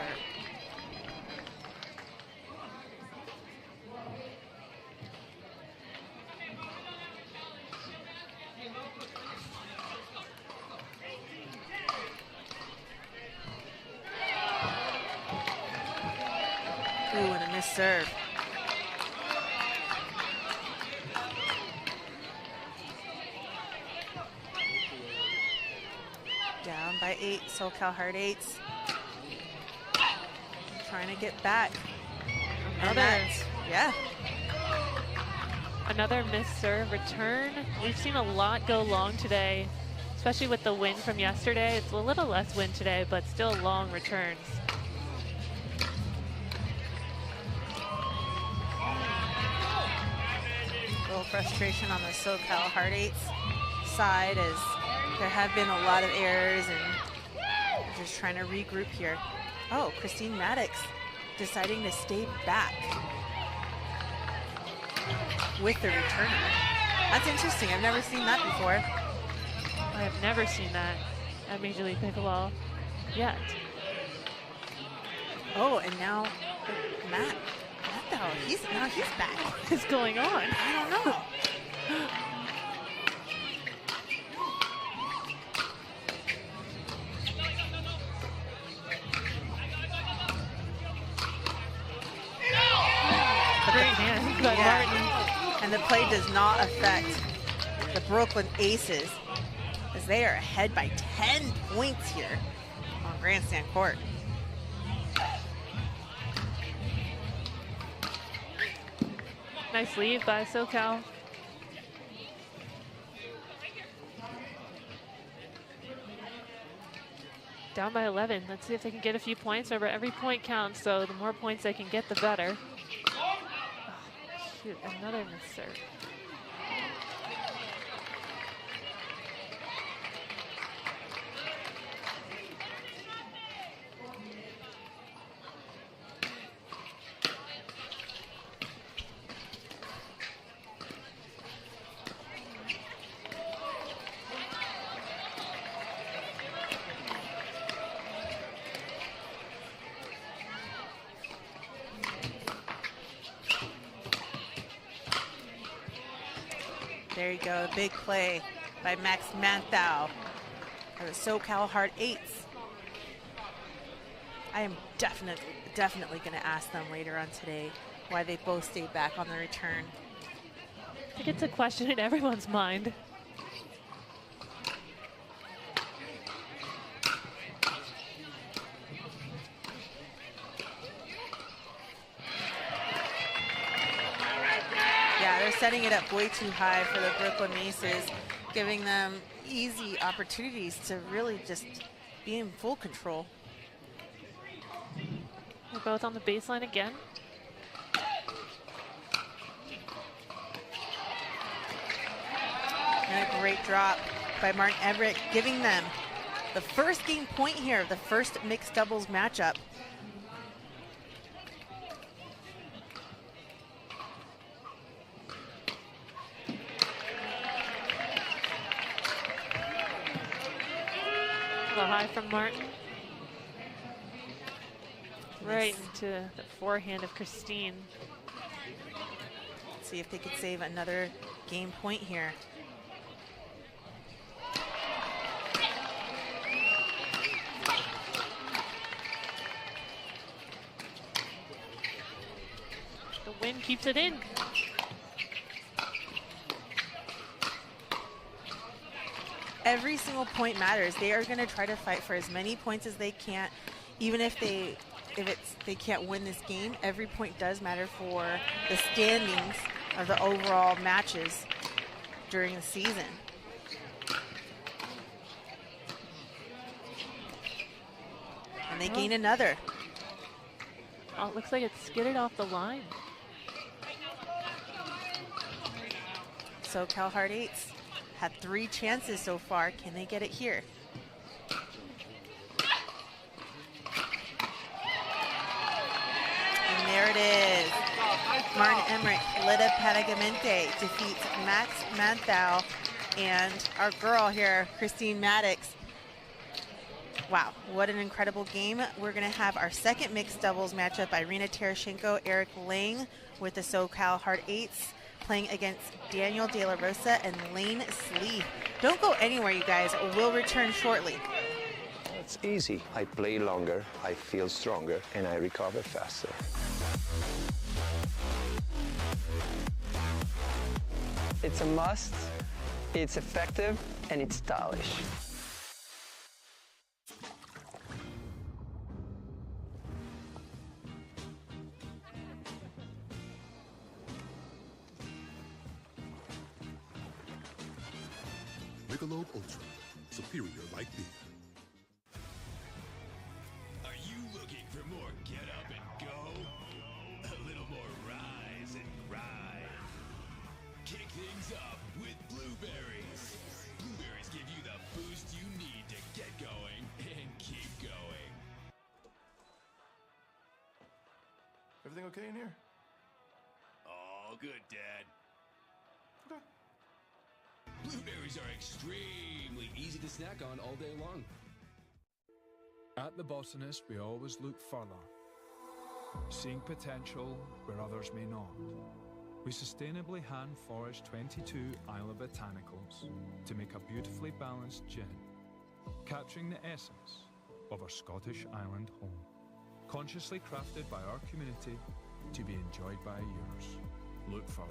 Speaker 1: Ooh, and a missed serve. Down by 8, SoCal Hard Eights. Trying to get back. Yeah.
Speaker 2: Another missed serve return. We've seen a lot go long today, especially with the wind from yesterday. It's a little less wind today, but still long returns.
Speaker 1: A little frustration on the SoCal Hard Eights side as there have been a lot of errors and just trying to regroup here. Oh, Christine Maddox deciding to stay back with the returner. That's interesting. I've never seen that before.
Speaker 2: I have never seen that at Major League Pickleball yet.
Speaker 1: Oh, and now Matt, he's back.
Speaker 2: What's going on?
Speaker 1: I don't know.
Speaker 2: Great hand by Martin.
Speaker 1: And the play does not affect the Brooklyn Aces as they are ahead by 10 points here on grandstand court.
Speaker 2: Nice lead by SoCal. Down by 11. Let's see if they can get a few points. Remember, every point counts, so the more points they can get, the better. Oh, shoot, another missed serve.
Speaker 1: you go, the big play by Max Manthau for the SoCal Hard Eights. I am definitely going to ask them later on today why they both stayed back on the return.
Speaker 2: I think it's a question in everyone's mind.
Speaker 1: Yeah, they're setting it up way too high for the Brooklyn Aces, giving them easy opportunities to really just be in full control.
Speaker 2: They're both on the baseline again.
Speaker 1: And a great drop by Martin Everett, giving them the first game point here of the first mixed doubles matchup.
Speaker 2: A high from Martin. Right into the forehand of Christine.
Speaker 1: Let's see if they could save another game point here.
Speaker 2: The wind keeps it in.
Speaker 1: Every single point matters. They are going to try to fight for as many points as they can, even if they can't win this game. Every point does matter for the standings of the overall matches during the season. And they gain another.
Speaker 2: Oh, it looks like it's skidded off the line.
Speaker 1: SoCal Hard Eights had 3 chances so far. Can they get it here? And there it is. Martin Emmerich, Lida Panagamente defeats Max Manthau and our girl here, Christine Maddox. Wow, what an incredible game. We're going to have our second mixed doubles matchup, Irina Tereshchenko, Eric Lang with the SoCal Hard Eights, playing against Daniel De La Rosa and Lane Sleeth. Don't go anywhere, you guys. We'll return shortly.
Speaker 9: It's easy. I play longer, I feel stronger, and I recover faster.
Speaker 10: It's a must, it's effective, and it's stylish.
Speaker 3: Michelob ULTRA, superior like beer.
Speaker 4: Are you looking for more get up and go? A little more rise and grind. Kick things up with Blueberries. Blueberries give you the boost you need to get going and keep going.
Speaker 5: Everything okay in here?
Speaker 4: All good, Dad. Blueberries are extremely easy to snack on all day long.
Speaker 13: At The Botanist, we always look further, seeing potential where others may not. We sustainably hand forage 22 Isla Botanicals to make a beautifully balanced gin, capturing the essence of our Scottish island home, consciously crafted by our community to be enjoyed by yours. Look further.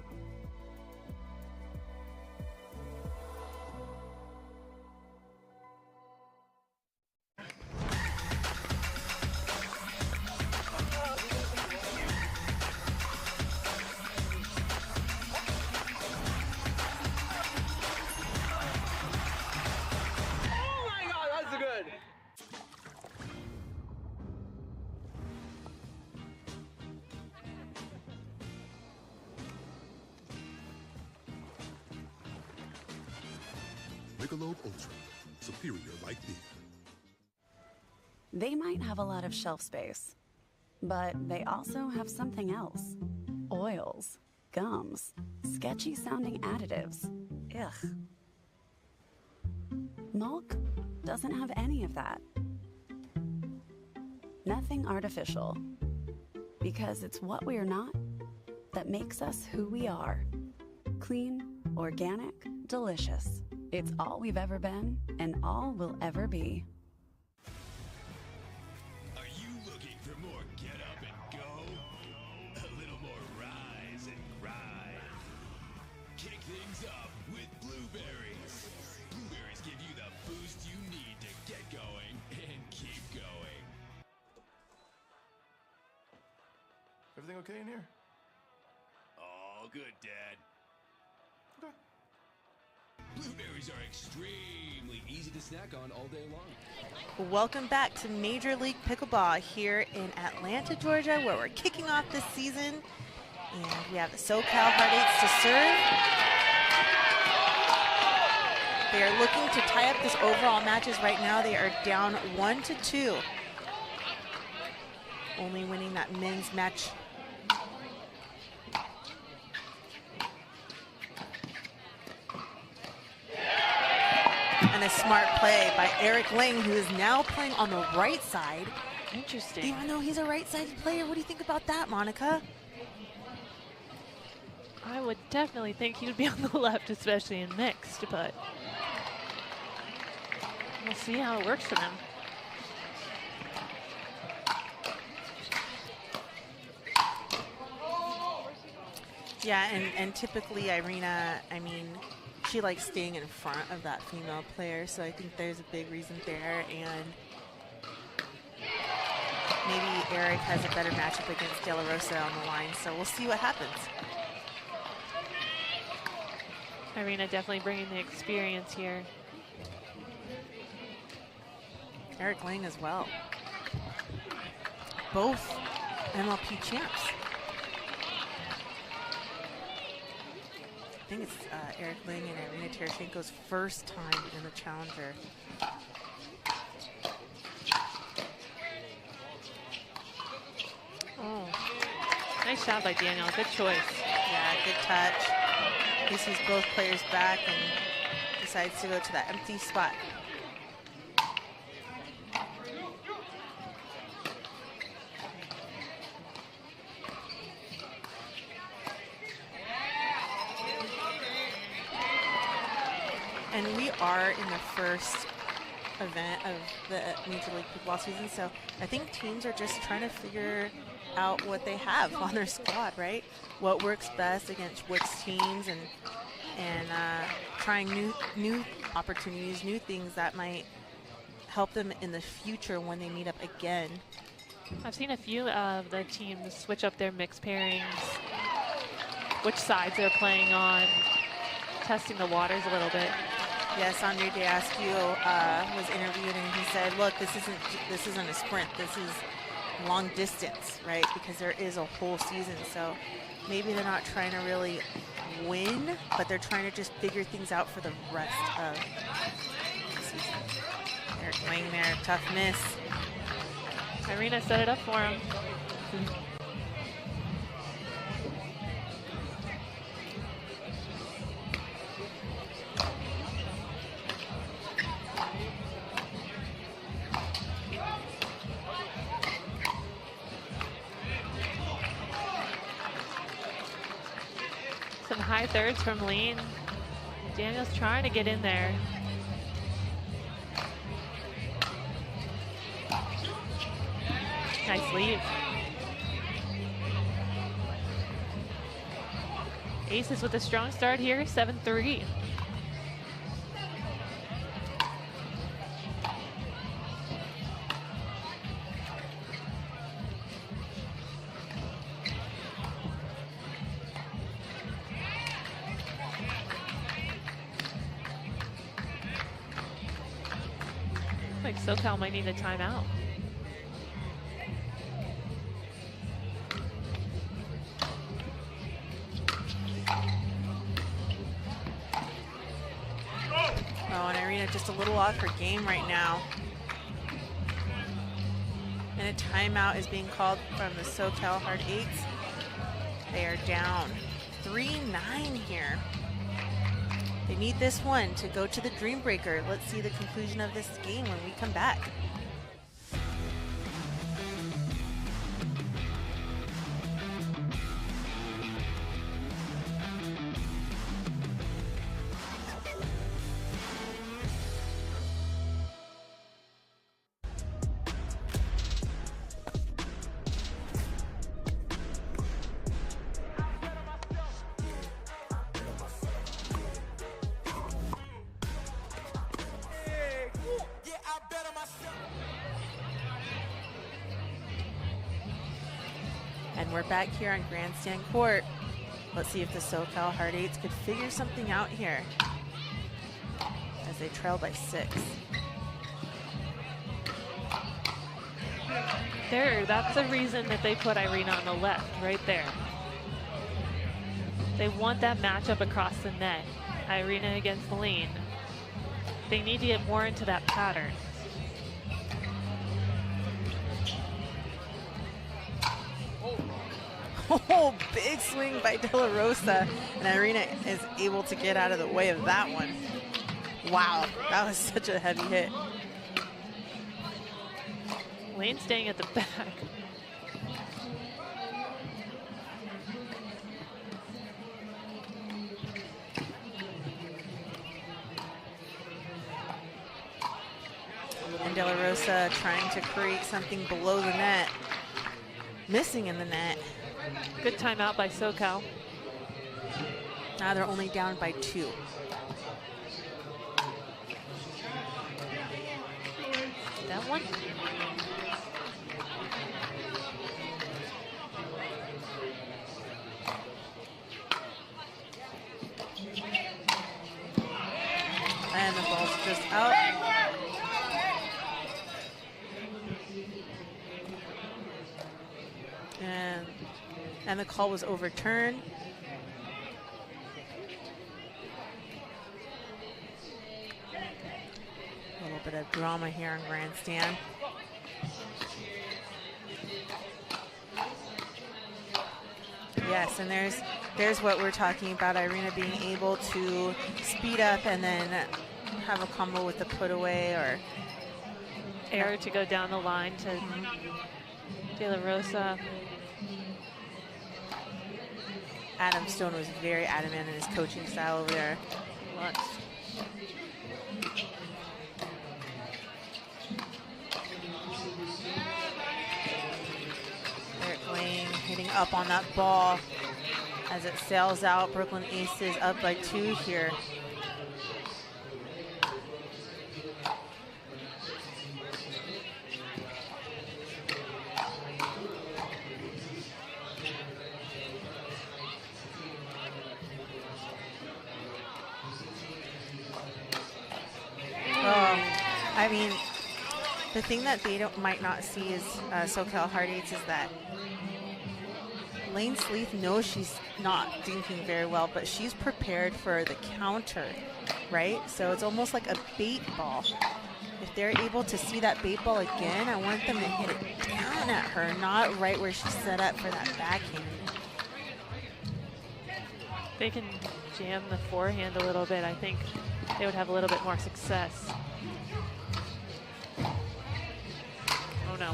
Speaker 3: Michelob ULTRA, superior like beer.
Speaker 14: They might have a lot of shelf space, but they also have something else. Oils, gums, sketchy sounding additives. Ugh. MALK doesn't have any of that. Nothing artificial. Because it's what we are not that makes us who we are. Clean, organic, delicious. It's all we've ever been and all we'll ever be.
Speaker 4: Are you looking for more get up and go? A little more rise and grind. Kick things up with Blueberries. Blueberries give you the boost you need to get going and keep going.
Speaker 5: Everything okay in here?
Speaker 4: All good, Dad. Blueberries are extremely easy to snack on all day long.
Speaker 1: Welcome back to Major League Pickleball here in Atlanta, Georgia, where we're kicking off this season. And we have the SoCal Hard Eights to serve. They are looking to tie up this overall matches right now. They are down 1-2. Only winning that men's match. And a smart play by Eric Lang, who is now playing on the right side.
Speaker 2: Interesting.
Speaker 1: Even though he's a right-sided player, what do you think about that, Monica?
Speaker 2: I would definitely think he would be on the left, especially in mixed, but we'll see how it works for them.
Speaker 1: Yeah, and typically Irina, I mean, she likes staying in front of that female player, so I think there's a big reason there, and maybe Eric has a better matchup against De La Rosa on the line, so we'll see what happens.
Speaker 2: Irina definitely bringing the experience here.
Speaker 1: Eric Lang as well. Both MLP champs. I think it's Eric Lang and Irina Tereshchenko's first time in the Challenger.
Speaker 2: Oh, nice shot by Daniel. Good choice.
Speaker 1: Yeah, good touch. He sees both players back and decides to go to that empty spot. And we are in the first event of the Major League Pickleball season, so I think teams are just trying to figure out what they have on their squad, right? What works best against which teams, and trying new opportunities, new things that might help them in the future when they meet up again.
Speaker 2: I've seen a few of the teams switch up their mixed pairings, which sides they're playing on, testing the waters a little bit.
Speaker 1: Yes, Andre D'Askew was interviewed, and he said, look, this isn't a sprint, this is long distance, right? Because there is a whole season, so maybe they're not trying to really win, but they're trying to just figure things out for the rest of the season. Eric Lang there, tough miss.
Speaker 2: Irina set it up for him. Some high thirds from Lean. Daniel's trying to get in there. Nice lead. Aces with a strong start here, 7-3. Like SoCal might need a timeout.
Speaker 1: Oh, and Irina just a little off her game right now. And a timeout is being called from the SoCal Hard Eights. They are down 3-9 here. They need this one to go to the Dream Breaker. Let's see the conclusion of this game when we come back. And we're back here on Grandstand Court. Let's see if the SoCal Hard Eights could figure something out here as they trail by 6.
Speaker 2: There, that's the reason that they put Irina on the left, right there. They want that matchup across the net. Irina against Lane. They need to get more into that pattern.
Speaker 1: Oh, big swing by De La Rosa, and Irina is able to get out of the way of that one. Wow, that was such a heavy hit.
Speaker 2: Lane staying at the back.
Speaker 1: And De La Rosa trying to create something below the net. Missing in the net.
Speaker 2: Good timeout by SoCal.
Speaker 1: Now they're only down by 2.
Speaker 2: That one.
Speaker 1: And the ball's just out. And the call was overturned. A little bit of drama here on Grandstand. Yes, and there's what we're talking about, Irina being able to speed up and then have a combo with the put away or
Speaker 2: air to go down the line to De La Rosa.
Speaker 1: Adam Stone was very adamant in his coaching style over there.
Speaker 2: Lots.
Speaker 1: Eric Lane hitting up on that ball as it sails out. Brooklyn Aces up by 2 here. I mean, the thing that they might not see is SoCal Hard Eights is that Lane Sleeth knows she's not dinking very well, but she's prepared for the counter, right? So it's almost like a bait ball. If they're able to see that bait ball again, I want them to hit it down at her, not right where she's set up for that backhand.
Speaker 2: They can jam the forehand a little bit. I think they would have a little bit more success. Oh no.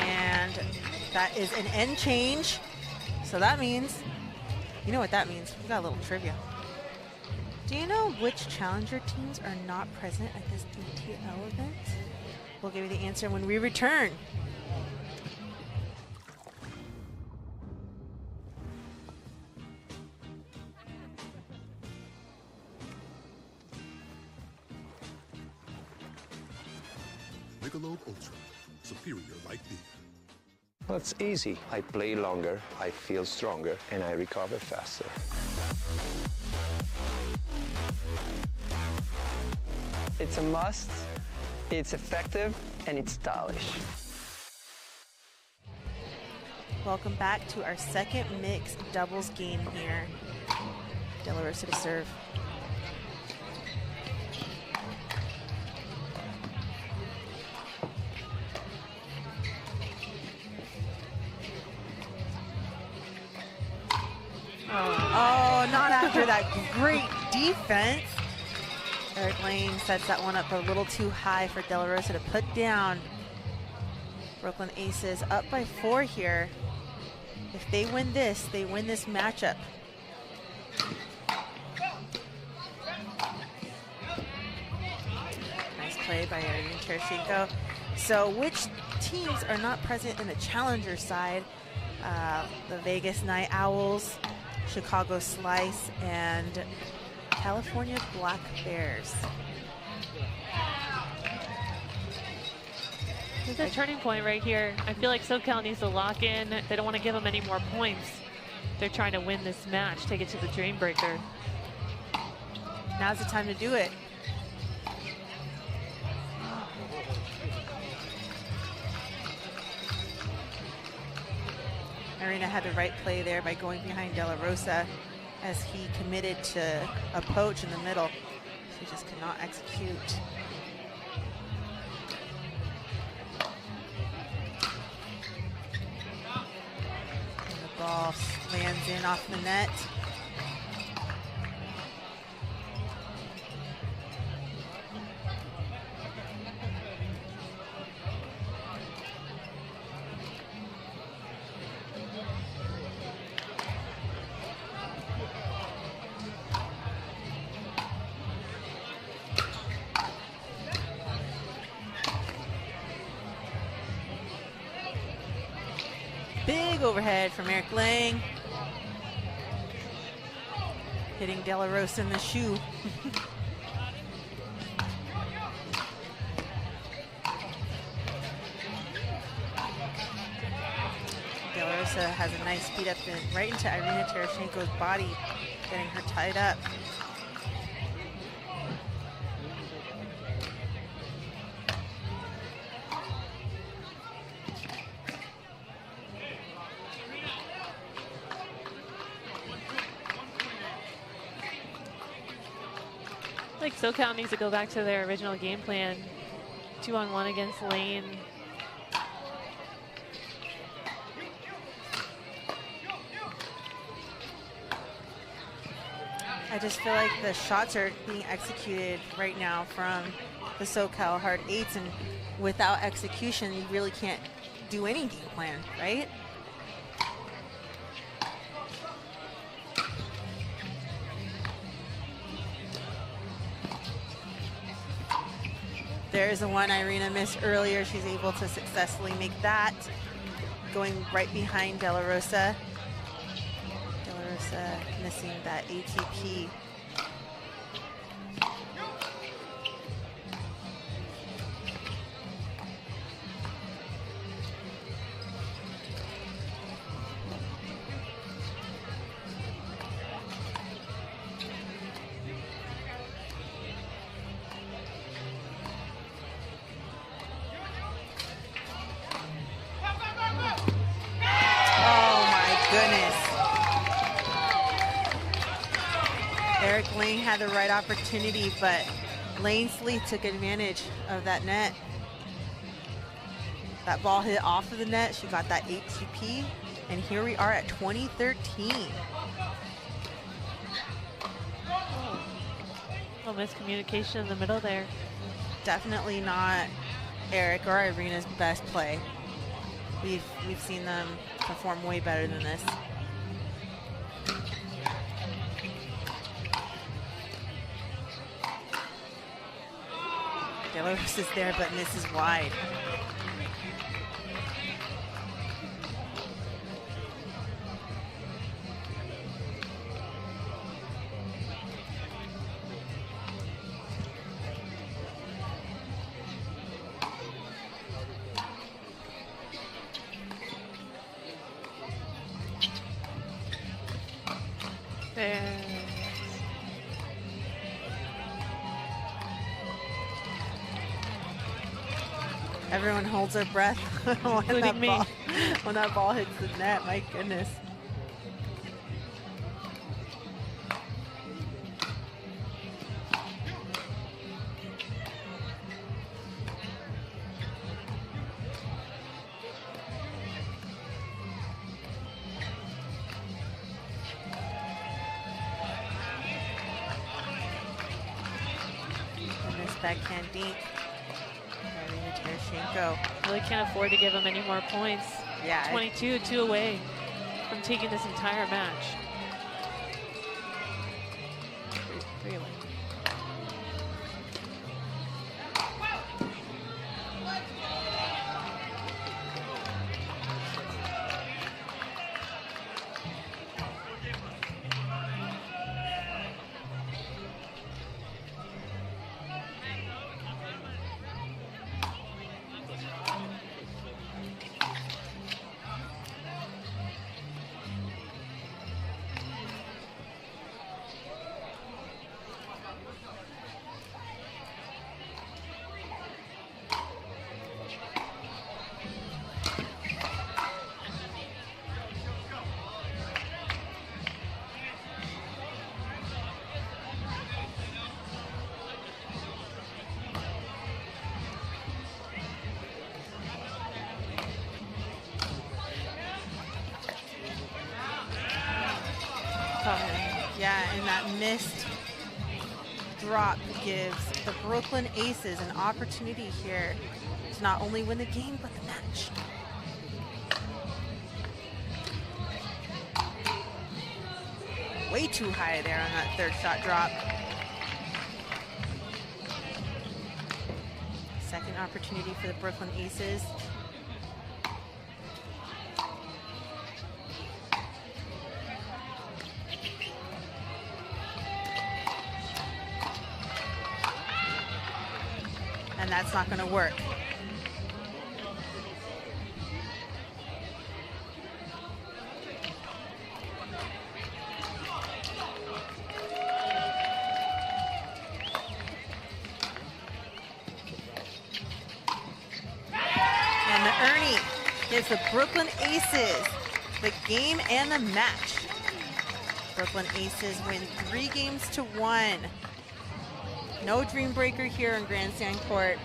Speaker 1: And that is an end change. So that means, you know what that means. We got a little trivia. Do you know which challenger teams are not present at this DTL event? We'll give you the answer when we return.
Speaker 3: Michelob ULTRA, superior like beer.
Speaker 9: Well, it's easy. I play longer, I feel stronger, and I recover faster.
Speaker 10: It's a must, it's effective, and it's stylish.
Speaker 1: Welcome back to our second mixed doubles game here. De La Rosa to serve. Oh, not after that great defense. Eric Lane sets that one up a little too high for De La Rosa to put down. Brooklyn Aces up by 4 here. If they win this matchup. Nice play by Irina Tereshchenko. So which teams are not present in the challenger side? The Vegas Night Owls Chicago Slice, and California Black Bears.
Speaker 2: There's a turning point right here. I feel like SoCal needs to lock in. They don't want to give them any more points. They're trying to win this match, take it to the Dream Breaker.
Speaker 1: Now's the time to do it. Irina had the right play there by going behind De La Rosa as he committed to a poach in the middle. She just could not execute. And the ball lands in off the net. Big overhead from Eric Lang. Hitting De La Rosa in the shoe. De La Rosa has a nice speed up right into Irina Tereshchenko's body, getting her tied up.
Speaker 2: Like SoCal needs to go back to their original game plan. 2-on-1 against Lane.
Speaker 1: I just feel like the shots are being executed right now from the SoCal Hard Eights, and without execution, you really can't do any game plan, right? There's the one Irina missed earlier. She's able to successfully make that. Going right behind De La Rosa. De La Rosa missing that ATP. Eric Lang had the right opportunity, but Lane Sleeth took advantage of that net. That ball hit off of the net. She got that ATP, and here we are at 2013.
Speaker 2: Oh, miscommunication in the middle there.
Speaker 1: Definitely not Eric or Irina's best play. We've seen them perform way better than this. De La Rosa is there, but misses wide.
Speaker 2: There.
Speaker 1: Everyone holds their breath
Speaker 2: Including me.
Speaker 1: When that ball hits the net. My goodness. And this backhand dink. Irina Tereshchenko.
Speaker 2: Really can't afford to give them any more points.
Speaker 1: Yeah.
Speaker 2: 22, 2 away from taking this entire match. Three away.
Speaker 1: Yeah, and that missed drop gives the Brooklyn Aces an opportunity here to not only win the game, but the match. Way too high there on that third shot drop. Second opportunity for the Brooklyn Aces. And that's not going to work. And the Ernie gives the Brooklyn Aces the game and the match. Brooklyn Aces win 3 games to 1. No dream breaker here in Grandstand Court.